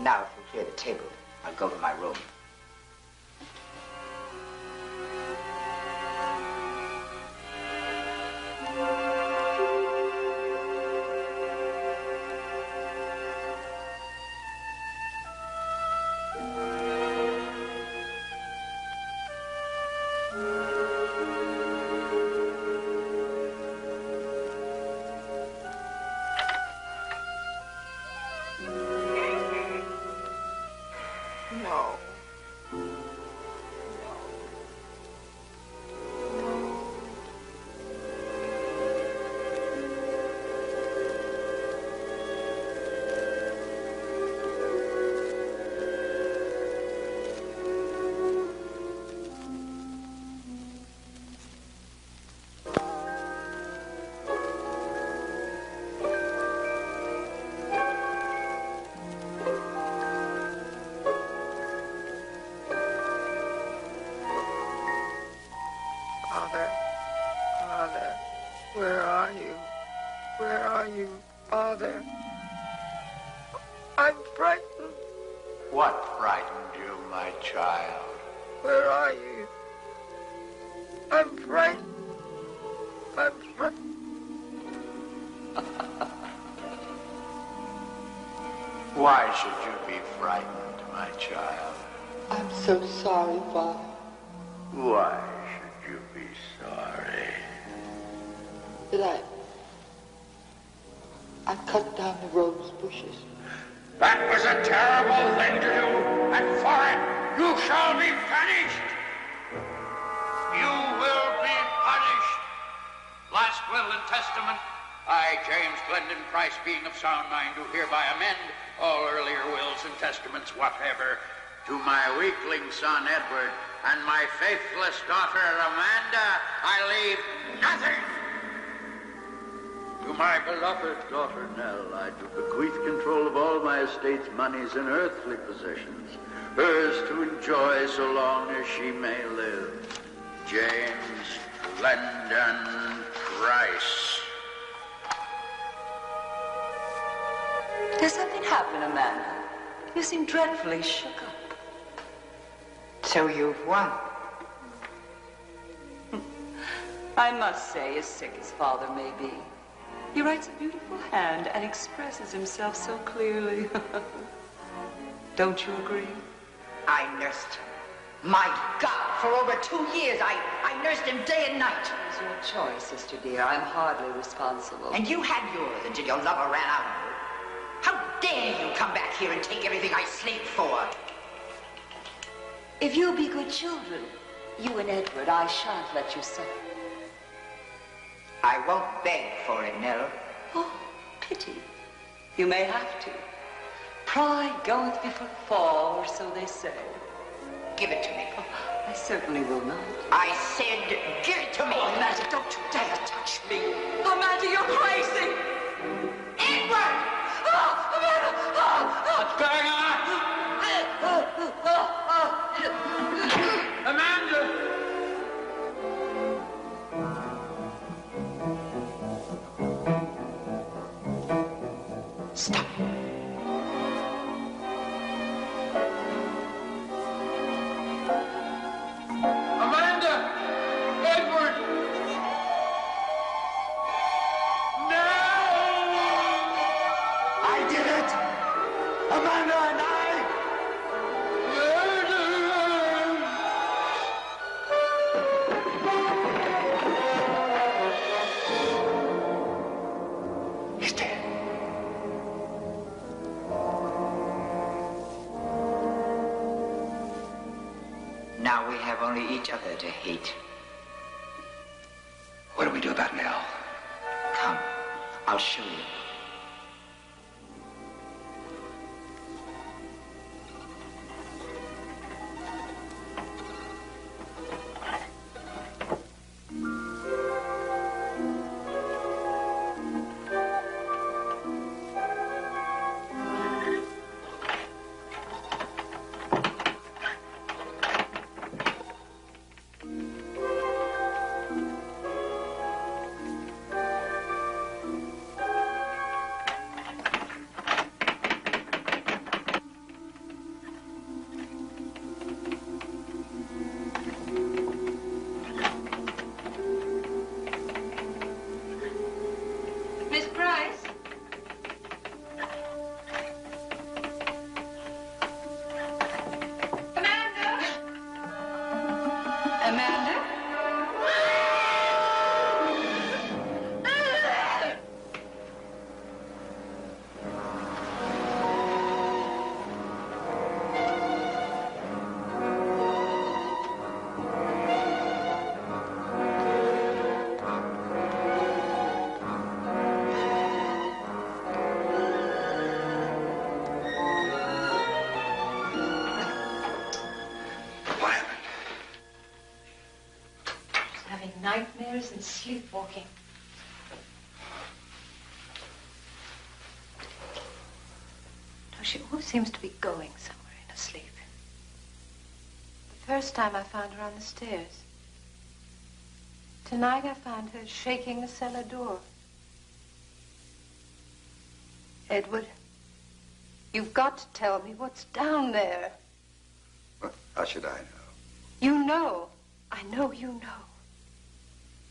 Speaker 2: Now, if you'll clear the table, I'll go to my room.
Speaker 4: No. Father, I'm frightened.
Speaker 9: What frightened you, my child?
Speaker 4: Where are you? I'm frightened. I'm frightened.
Speaker 9: Why should you be frightened, my child?
Speaker 10: I'm so sorry, Father.
Speaker 9: Why should you be sorry?
Speaker 10: That I cut down the rose bushes.
Speaker 9: That was a terrible thing to do, and for it you shall be punished. You will be punished. Last will and testament, I, James Glendon Price, being of sound mind, do hereby amend all earlier wills and testaments whatever to my weakling son Edward and my faithless daughter Amanda. I leave nothing. To my beloved daughter Nell, I do bequeath control of all my estate's monies and earthly possessions, hers to enjoy so long as she may live. James Glendon Price.
Speaker 11: Has something happened, Amanda? You seem dreadfully shook up.
Speaker 2: So you've won.
Speaker 11: I must say, as sick as Father may be, he writes a beautiful hand and expresses himself so clearly. Don't you agree?
Speaker 2: I nursed him. My God, for over 2 years, I nursed him day and night.
Speaker 11: It was your choice, sister dear. I'm hardly responsible.
Speaker 2: And you had yours until your lover ran out of you. How dare you come back here and take everything I slaved for?
Speaker 11: If you'll be good children, you and Edward, I shan't let you suffer.
Speaker 2: I won't beg for it, Nell.
Speaker 11: Oh, pity. You may have to. Pride goeth before the fall, or so they say.
Speaker 2: Give it to me.
Speaker 11: Oh, I certainly will not.
Speaker 2: I said, give it to me.
Speaker 11: Oh, Amanda, don't you dare touch me. Amanda, you're crazy.
Speaker 2: Edward!
Speaker 11: Oh, Amanda!
Speaker 9: What's going on? Amanda!
Speaker 2: Stop.
Speaker 9: Amanda! Edward! No!
Speaker 1: I did it! Amanda and I! He's dead.
Speaker 2: Now we have only each other to hate.
Speaker 3: What do we do about Nell?
Speaker 2: Come, I'll show you.
Speaker 4: nightmares and sleepwalking. No, she always seems to be going somewhere in her sleep. The first time I found her on the stairs. Tonight I found her shaking the cellar door. Edward, you've got to tell me what's down there.
Speaker 3: Well, how should I know?
Speaker 4: You know. I know you know.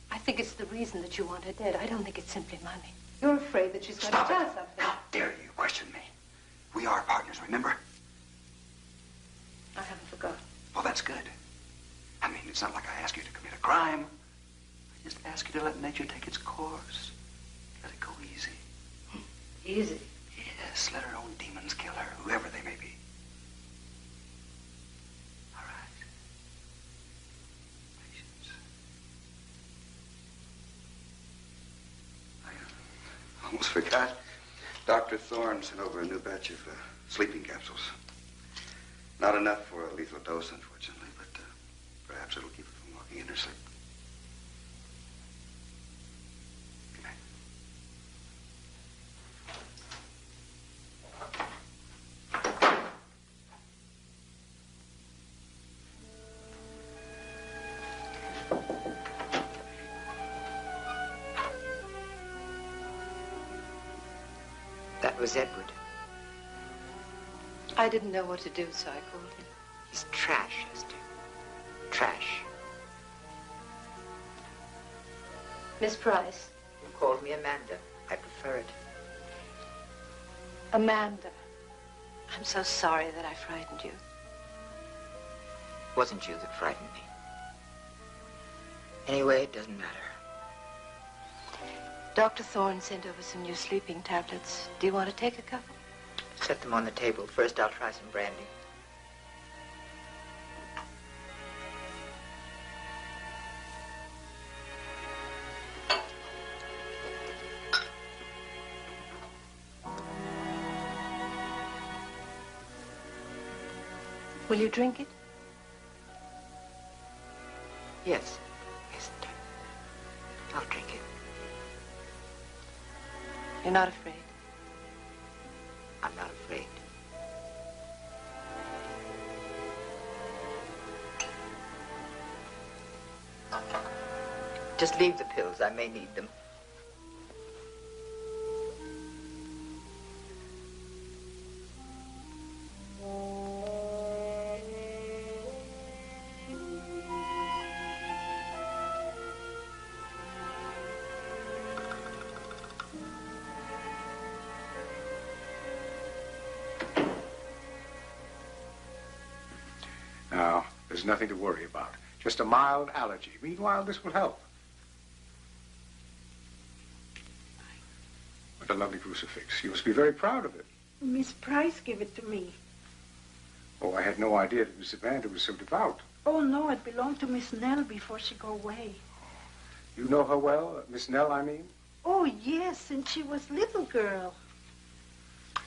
Speaker 4: I think it's the reason that you want her dead. I don't think it's simply money. You're afraid that she's going to tell something.
Speaker 3: How dare you question me? We are partners, remember?
Speaker 4: I haven't forgotten.
Speaker 3: Well, that's good. I mean, it's not like I ask you to commit a crime. I just ask you to let nature take its course. Let it go easy.
Speaker 4: Easy?
Speaker 3: Yes, let her own demons kill her, whoever they may be. All right. Patience. I almost forgot. Dr. Thorne sent over a new batch of sleeping capsules. Not enough for a lethal dose, unfortunately, but perhaps it'll keep her from walking in her sleep. Good night.
Speaker 2: That was Edward.
Speaker 4: I didn't know what to do, so I called him.
Speaker 2: He's trash, Esther. Trash.
Speaker 4: Miss Price.
Speaker 2: You called me Amanda. I prefer it.
Speaker 4: Amanda. I'm so sorry that I frightened you.
Speaker 2: It wasn't you that frightened me. Anyway, it doesn't matter.
Speaker 4: Dr. Thorne sent over some new sleeping tablets. Do you want to take a couple?
Speaker 2: Set them on the table. First, I'll try some brandy.
Speaker 4: Will you drink it?
Speaker 2: Yes. Yes, I'll drink it.
Speaker 4: You're not afraid?
Speaker 2: I'm not afraid. Just leave the pills. I may need them.
Speaker 1: Now, there's nothing to worry about. Just a mild allergy. Meanwhile, this will help. What a lovely crucifix. You must be very proud of it.
Speaker 5: Miss Price gave it to me.
Speaker 1: Oh, I had no idea that Miss Amanda was so devout.
Speaker 5: Oh, no, it belonged to Miss Nell before she go away.
Speaker 1: You know her well? Miss Nell, I mean?
Speaker 5: Oh, yes, since she was little girl.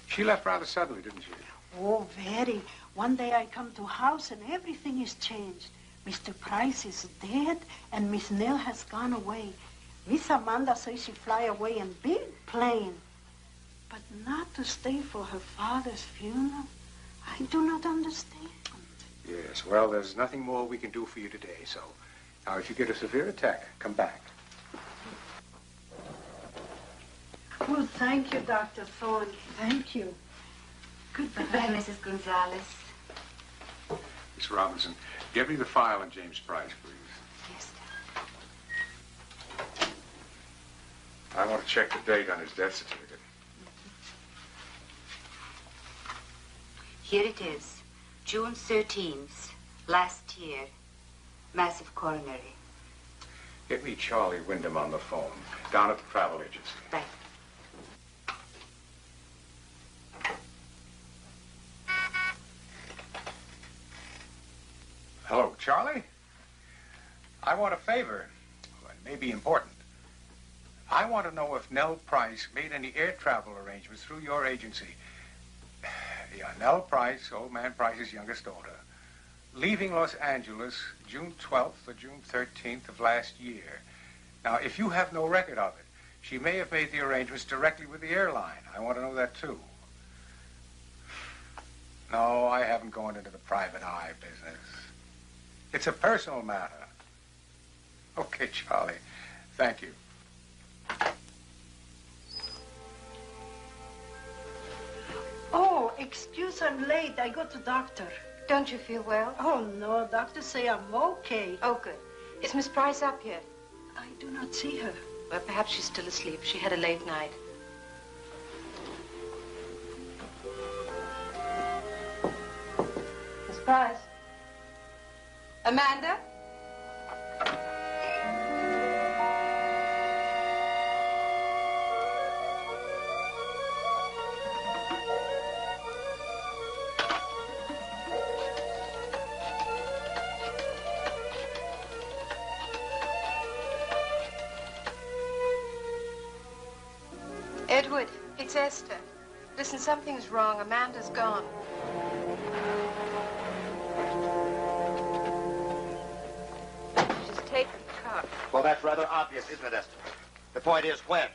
Speaker 1: She left rather suddenly, didn't she?
Speaker 5: Oh, very. One day I come to house and everything is changed. Mr. Price is dead and Miss Nell has gone away. Miss Amanda says she fly away in big plane. But not to stay for her father's funeral. I do not understand.
Speaker 1: Yes, well, there's nothing more we can do for you today, so now if you get a severe attack, come back.
Speaker 5: Oh, thank you, Dr. Thorne. Thank you.
Speaker 7: Goodbye, Mrs. Gonzalez.
Speaker 1: Miss Robinson, get me the file on James Price, please.
Speaker 7: Yes,
Speaker 1: I want to check the date on his death certificate.
Speaker 7: Here it is. June 13th, last year. Massive coronary.
Speaker 1: Get me Charlie Wyndham on the phone, down at the travel agency.
Speaker 7: Right.
Speaker 1: Hello, Charlie? I want a favor. Well, it may be important. I want to know if Nell Price made any air travel arrangements through your agency. Yeah, Nell Price, old man Price's youngest daughter. leaving Los Angeles June 12th or June 13th of last year. Now, if you have no record of it, she may have made the arrangements directly with the airline. I want to know that, too. No, I haven't gone into the private eye business. It's a personal matter. Okay, Charlie. Thank you.
Speaker 5: Oh, excuse I'm late. I go to doctor.
Speaker 4: Don't you feel well?
Speaker 5: Oh, no. Doctor say I'm okay.
Speaker 4: Oh, good. Is Miss Price up yet?
Speaker 5: I do not see her.
Speaker 4: Well, perhaps she's still asleep. She had a late night. Miss Price? Amanda? Edward, it's Esther. Listen, something's wrong. Amanda's gone. She's taken the car.
Speaker 12: Well, that's rather obvious, isn't it, Esther? The point is, when?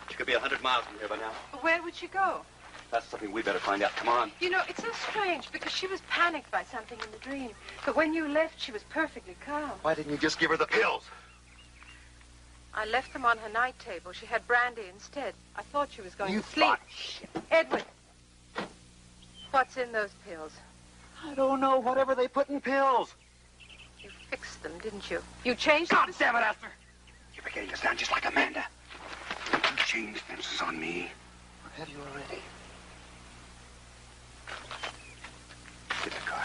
Speaker 12: She could be 100 miles from here by now.
Speaker 4: Where would she go?
Speaker 12: That's something we better find out. Come on.
Speaker 4: You know, it's so strange because she was panicked by something in the dream. But when you left, she was perfectly calm.
Speaker 12: Why didn't you just give her the pills?
Speaker 4: I left them on her night table. She had brandy instead. I thought she was going
Speaker 12: You
Speaker 4: to sleep.
Speaker 12: thought... Shit.
Speaker 4: Edward, what's in those pills?
Speaker 12: I don't know. Whatever they put in pills.
Speaker 4: You fixed them, didn't you? You changed
Speaker 12: God
Speaker 4: them.
Speaker 12: damn it, Esther! You're beginning to sound just like Amanda. You changed fences on me. Or have you already? Get the car.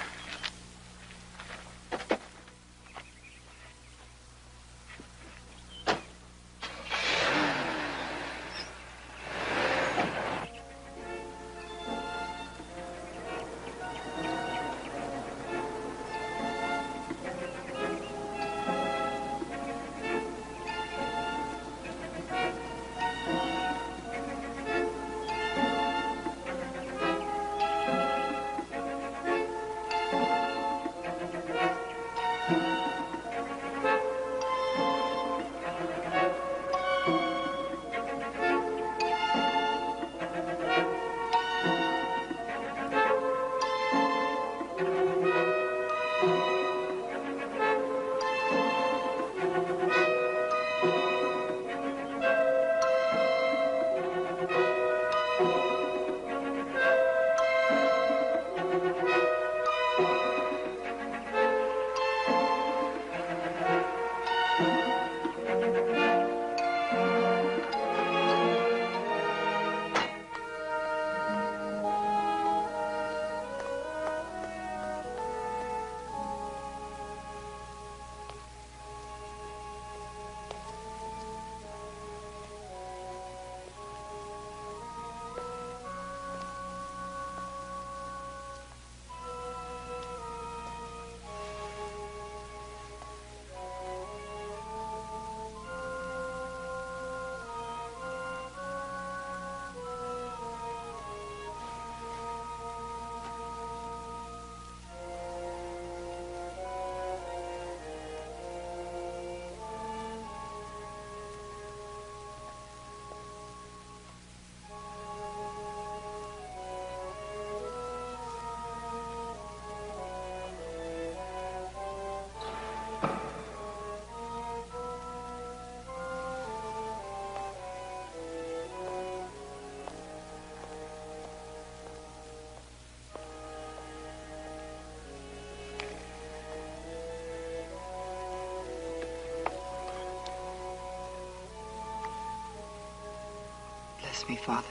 Speaker 10: Bless me, Father.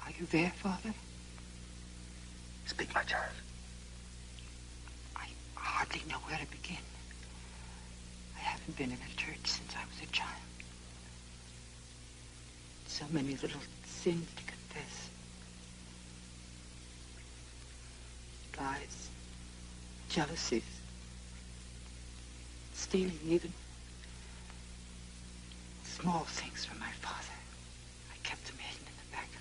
Speaker 10: Are you there, Father?
Speaker 12: Speak, my child.
Speaker 10: I hardly know where to begin. I haven't been in a church since I was a child. So many little sins to confess. Lies, jealousies, stealing even. Small things from my father. I kept them hidden in the back of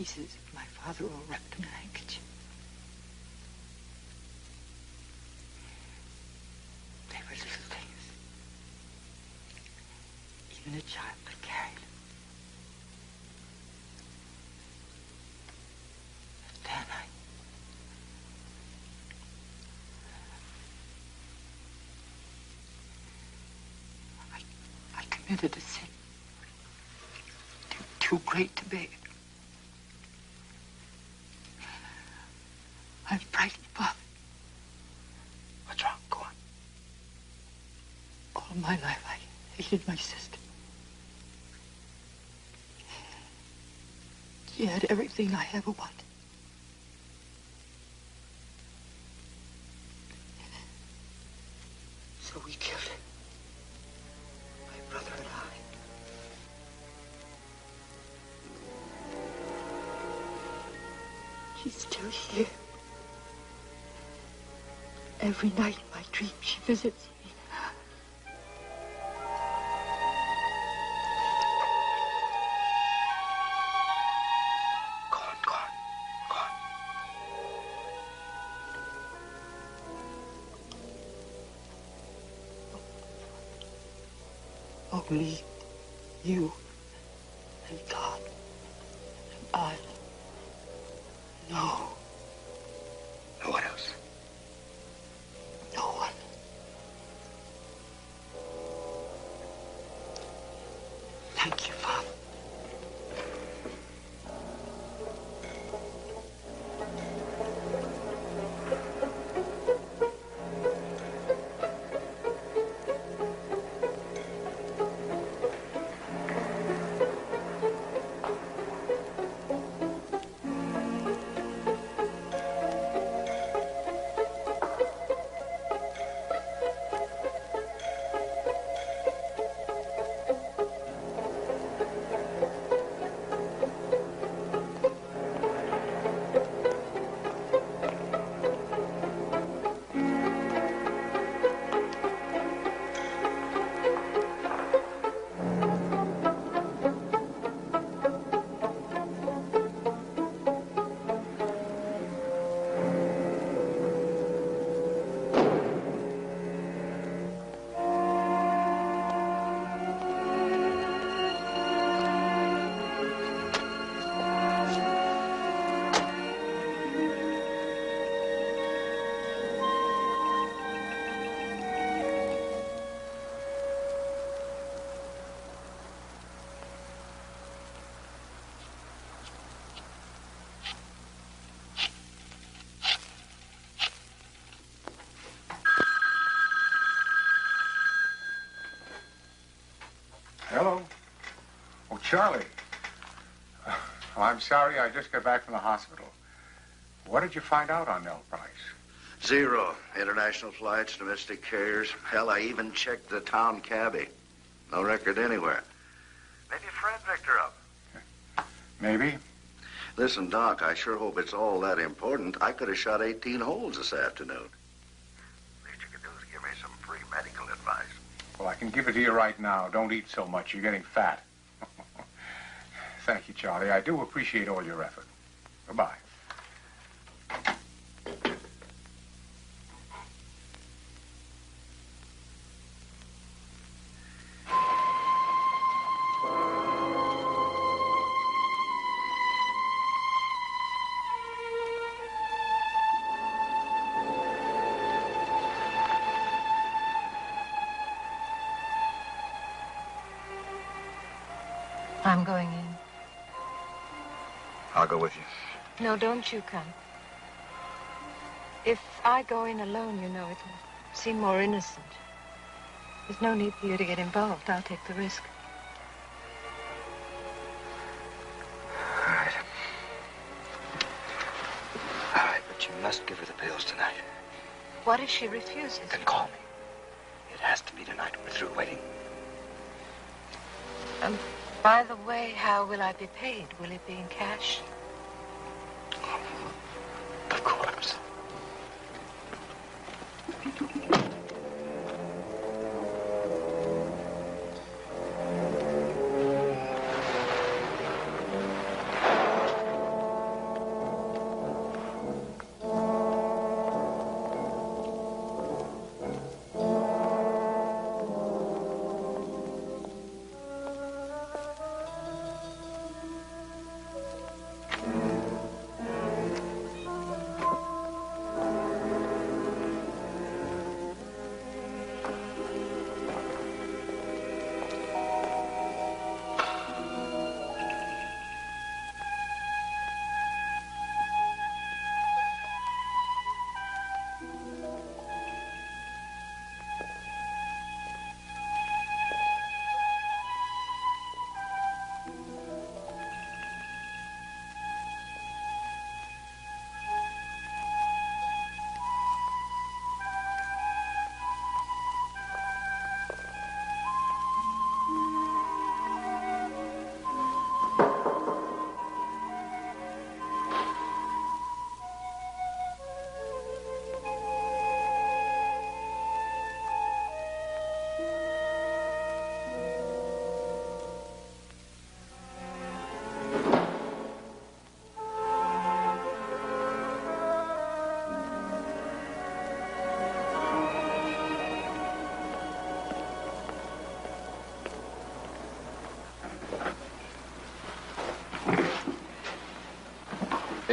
Speaker 10: pieces of my father all wrapped in a handkerchief. They were little things. Even a child could carry them. But then I committed a sin too great to bear. I'm frightened, Father.
Speaker 12: What's wrong? Go on.
Speaker 10: All my life I hated my sister. She had everything I ever wanted. So we killed her. My brother and I. She's still here. Every night in my dream she visits me.
Speaker 12: Go on, go on, go on.
Speaker 10: Only you and God and I know.
Speaker 12: What else?
Speaker 10: No one. Thank you, Father.
Speaker 1: Hello. Oh, Charlie. I'm sorry, I just got back from the hospital. What did you find out on Nell Price?
Speaker 13: 0 international flights, domestic carriers. Hell, I even checked the town cabbie. No record anywhere. Maybe Fred picked her up.
Speaker 1: Maybe.
Speaker 13: Listen, Doc, I sure hope it's all that important. I could have shot 18 holes this afternoon. Least you could do is give me some free medical advice.
Speaker 1: Well, I can give it to you right now. Don't eat so much. You're getting fat. Thank you, Charlie. I do appreciate all your effort. Goodbye.
Speaker 4: I'm going in.
Speaker 3: I'll go with you.
Speaker 4: No, don't you come. If I go in alone, you know, it'll seem more innocent. There's no need for you to get involved. I'll take the risk.
Speaker 3: All right. All right, but you must give her the pills tonight.
Speaker 4: What if she refuses?
Speaker 3: Then call me. It has to be tonight. We're through waiting.
Speaker 4: By the way, how will I be paid? Will it be in cash?
Speaker 3: Of course.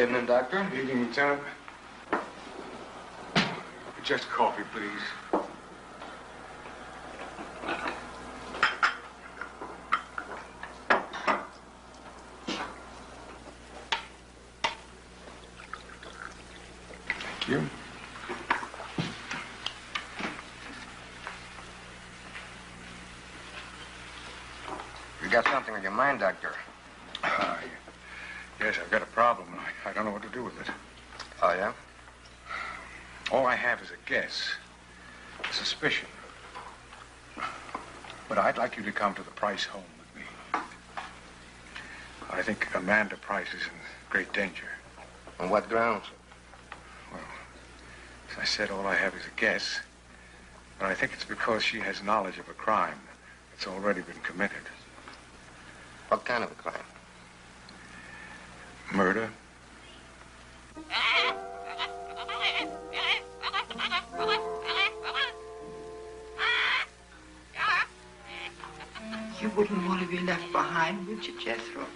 Speaker 8: Evening, Doctor.
Speaker 1: Evening, Lieutenant. Just coffee, please. Thank you.
Speaker 12: You got something on your mind, Doctor?
Speaker 1: Yes, I've got a problem. I don't know what to do with it.
Speaker 12: Oh, yeah?
Speaker 1: All I have is a guess, a suspicion. But I'd like you to come to the Price home with me. I think Amanda Price is in great danger.
Speaker 12: On what grounds?
Speaker 1: Well, as I said, all I have is a guess. But I think it's because she has knowledge of a crime that's already been committed.
Speaker 12: What kind of a crime?
Speaker 1: Murder.
Speaker 2: You wouldn't want to be left behind, would you, Jethro?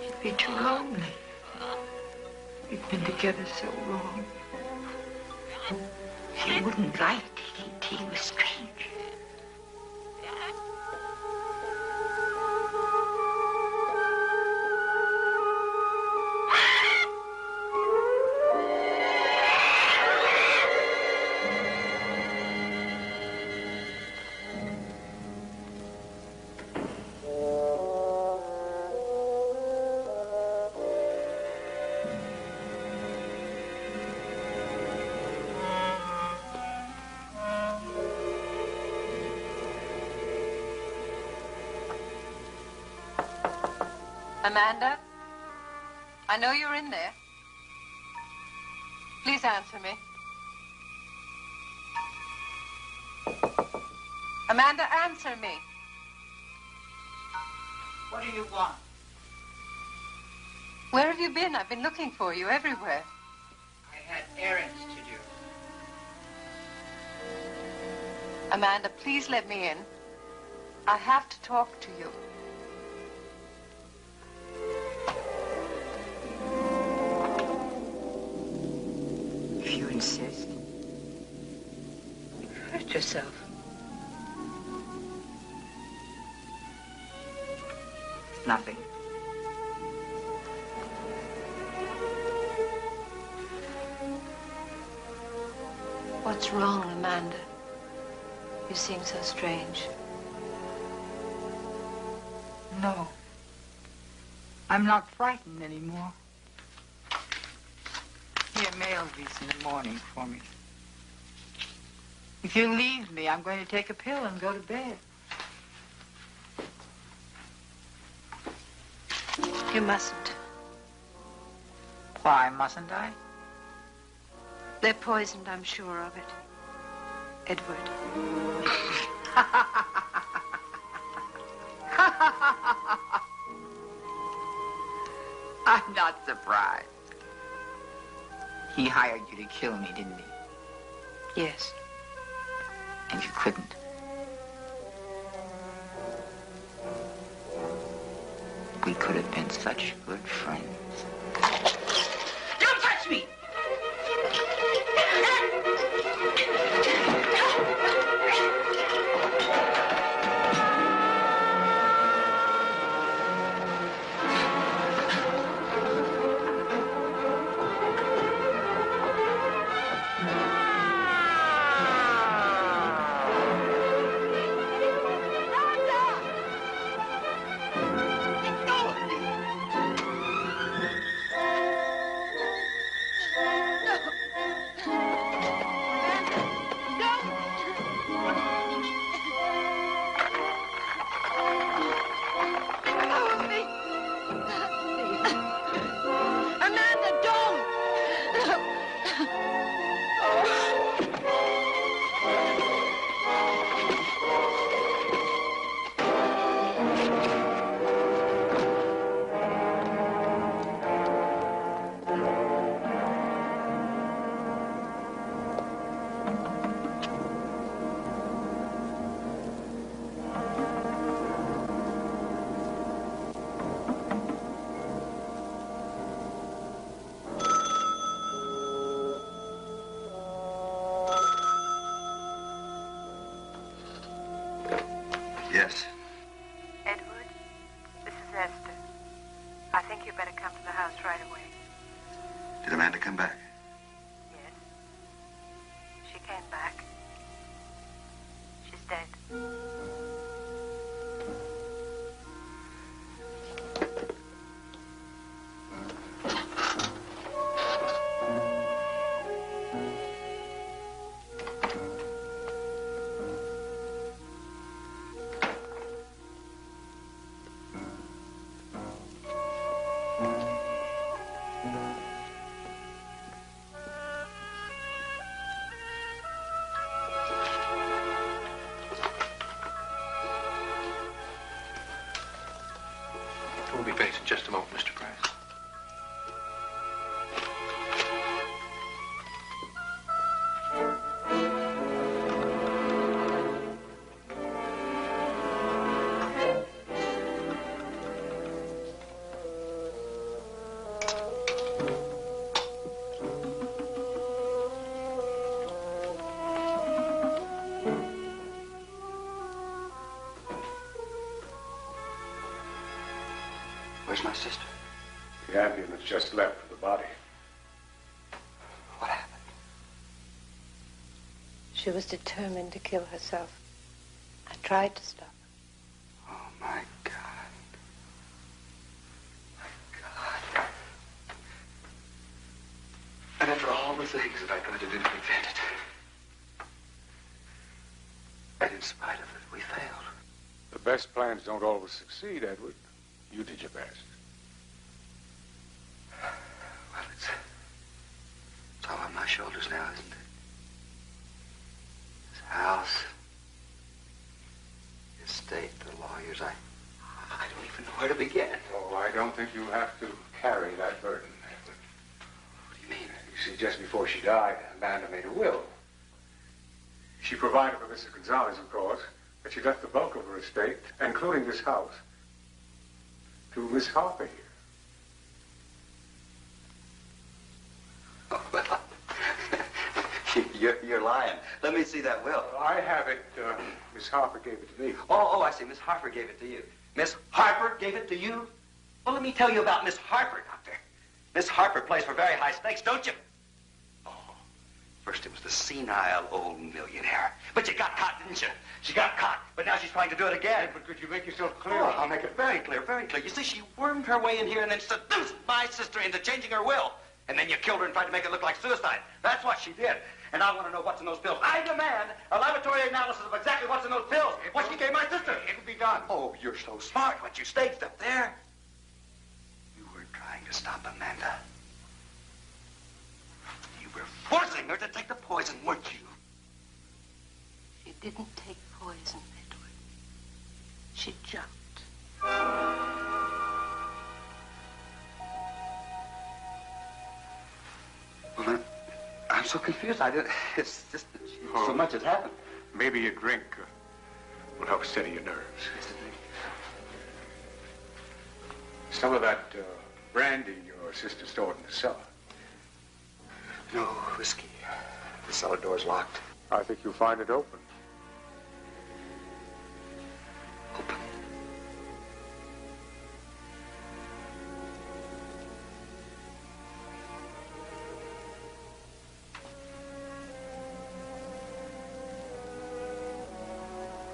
Speaker 2: You'd be too lonely. We've been together so long. You wouldn't like to he was strange.
Speaker 4: Amanda? I know you're in there. Please answer me. Amanda, answer me.
Speaker 2: What do you want?
Speaker 4: Where have you been? I've been looking for you everywhere.
Speaker 2: I had errands to do.
Speaker 4: Amanda, please let me in. I have to talk to you.
Speaker 2: If you insist. Hurt yourself. Nothing.
Speaker 4: What's wrong, Amanda? You seem so strange.
Speaker 2: No. I'm not frightened anymore. Here, mail these in the morning for me. If you leave me, I'm going to take a pill and go to bed.
Speaker 4: You mustn't.
Speaker 2: Why mustn't I?
Speaker 4: They're poisoned, I'm sure of it. Edward.
Speaker 2: I'm not surprised. He hired you to kill me, didn't he?
Speaker 4: Yes.
Speaker 2: And you couldn't. We could have been such good friends. Don't touch me!
Speaker 3: Yes?
Speaker 4: Edward, this is Esther. I think you better come to the house right away.
Speaker 3: Did Amanda come back?
Speaker 4: Yes. She came back. She's dead.
Speaker 14: We'll be back in just a moment, Mr. Price.
Speaker 3: Where's my sister?
Speaker 1: The ambulance just left with the body.
Speaker 3: What happened?
Speaker 4: She was determined to kill herself. I tried to stop her.
Speaker 3: Oh, my God. My God. And after all the things that I tried to do to prevent it, and in spite of it, we failed.
Speaker 1: The best plans don't always succeed, Edward. You did your best.
Speaker 3: Well, it's all on my shoulders now, isn't it? This house, the estate, the lawyers, I don't even know where to begin.
Speaker 1: Oh, I don't think you have to carry that burden, Edward.
Speaker 3: What do you mean?
Speaker 1: You see, just before she died, Amanda made a will. She provided for Mrs. Gonzalez, of course, but she left the bulk of her estate, including this house, to Miss Harper here.
Speaker 3: Oh, well, you're lying. Let me see that will.
Speaker 1: I have it. Miss Harper gave it to me.
Speaker 3: Oh, I see. Miss Harper gave it to you. Miss Harper gave it to you? Well, let me tell you about Miss Harper, Doctor. Miss Harper plays for very high stakes, don't you? Oh, first it was the senile old millionaire. But you got caught, didn't you? She got caught, but now she's trying to do it again.
Speaker 1: But could you make yourself clear?
Speaker 3: Oh, I'll make it very clear, very clear. You see, she wormed her way in here and then seduced my sister into changing her will. And then you killed her and tried to make it look like suicide. That's what she did. And I want to know what's in those pills. I demand a laboratory analysis of exactly what's in those pills. What she gave my sister.
Speaker 1: It'll be done.
Speaker 3: Oh, you're so smart, but you staged up there. You were trying to stop Amanda. You were forcing her to take the poison, weren't you?
Speaker 4: She didn't take poison, Edward. She jumped.
Speaker 3: Well, I'm so confused. It's just that so much has happened.
Speaker 1: Maybe a drink will help steady your nerves. Some of that brandy your sister stored in the cellar.
Speaker 3: No whiskey. The cellar door's locked.
Speaker 1: I think you'll find it open.
Speaker 3: Open?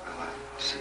Speaker 3: Well, I'll see.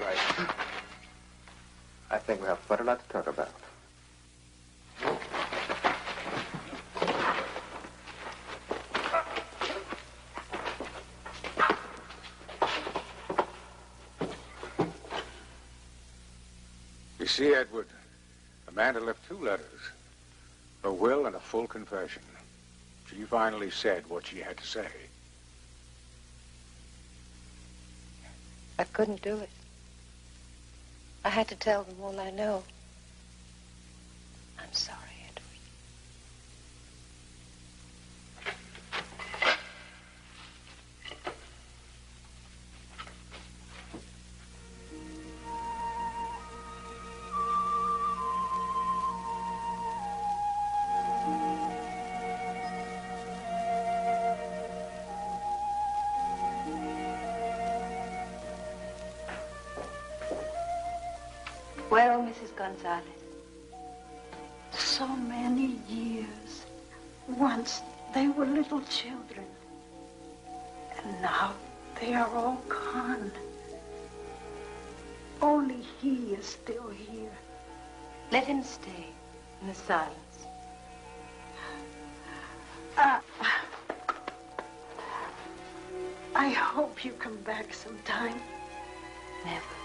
Speaker 14: right. I think we have quite a lot to talk about.
Speaker 1: You see, Edward, Amanda left 2 letters. A will and a full confession. She finally said what she had to say.
Speaker 4: I couldn't do it. I had to tell them all I know. I'm sorry, Edward.
Speaker 7: Well, Mrs. Gonzalez.
Speaker 5: So many years. Once they were little children. And now they are all gone. Only he is still here.
Speaker 7: Let him stay in the silence.
Speaker 5: I hope you come back sometime.
Speaker 7: Never.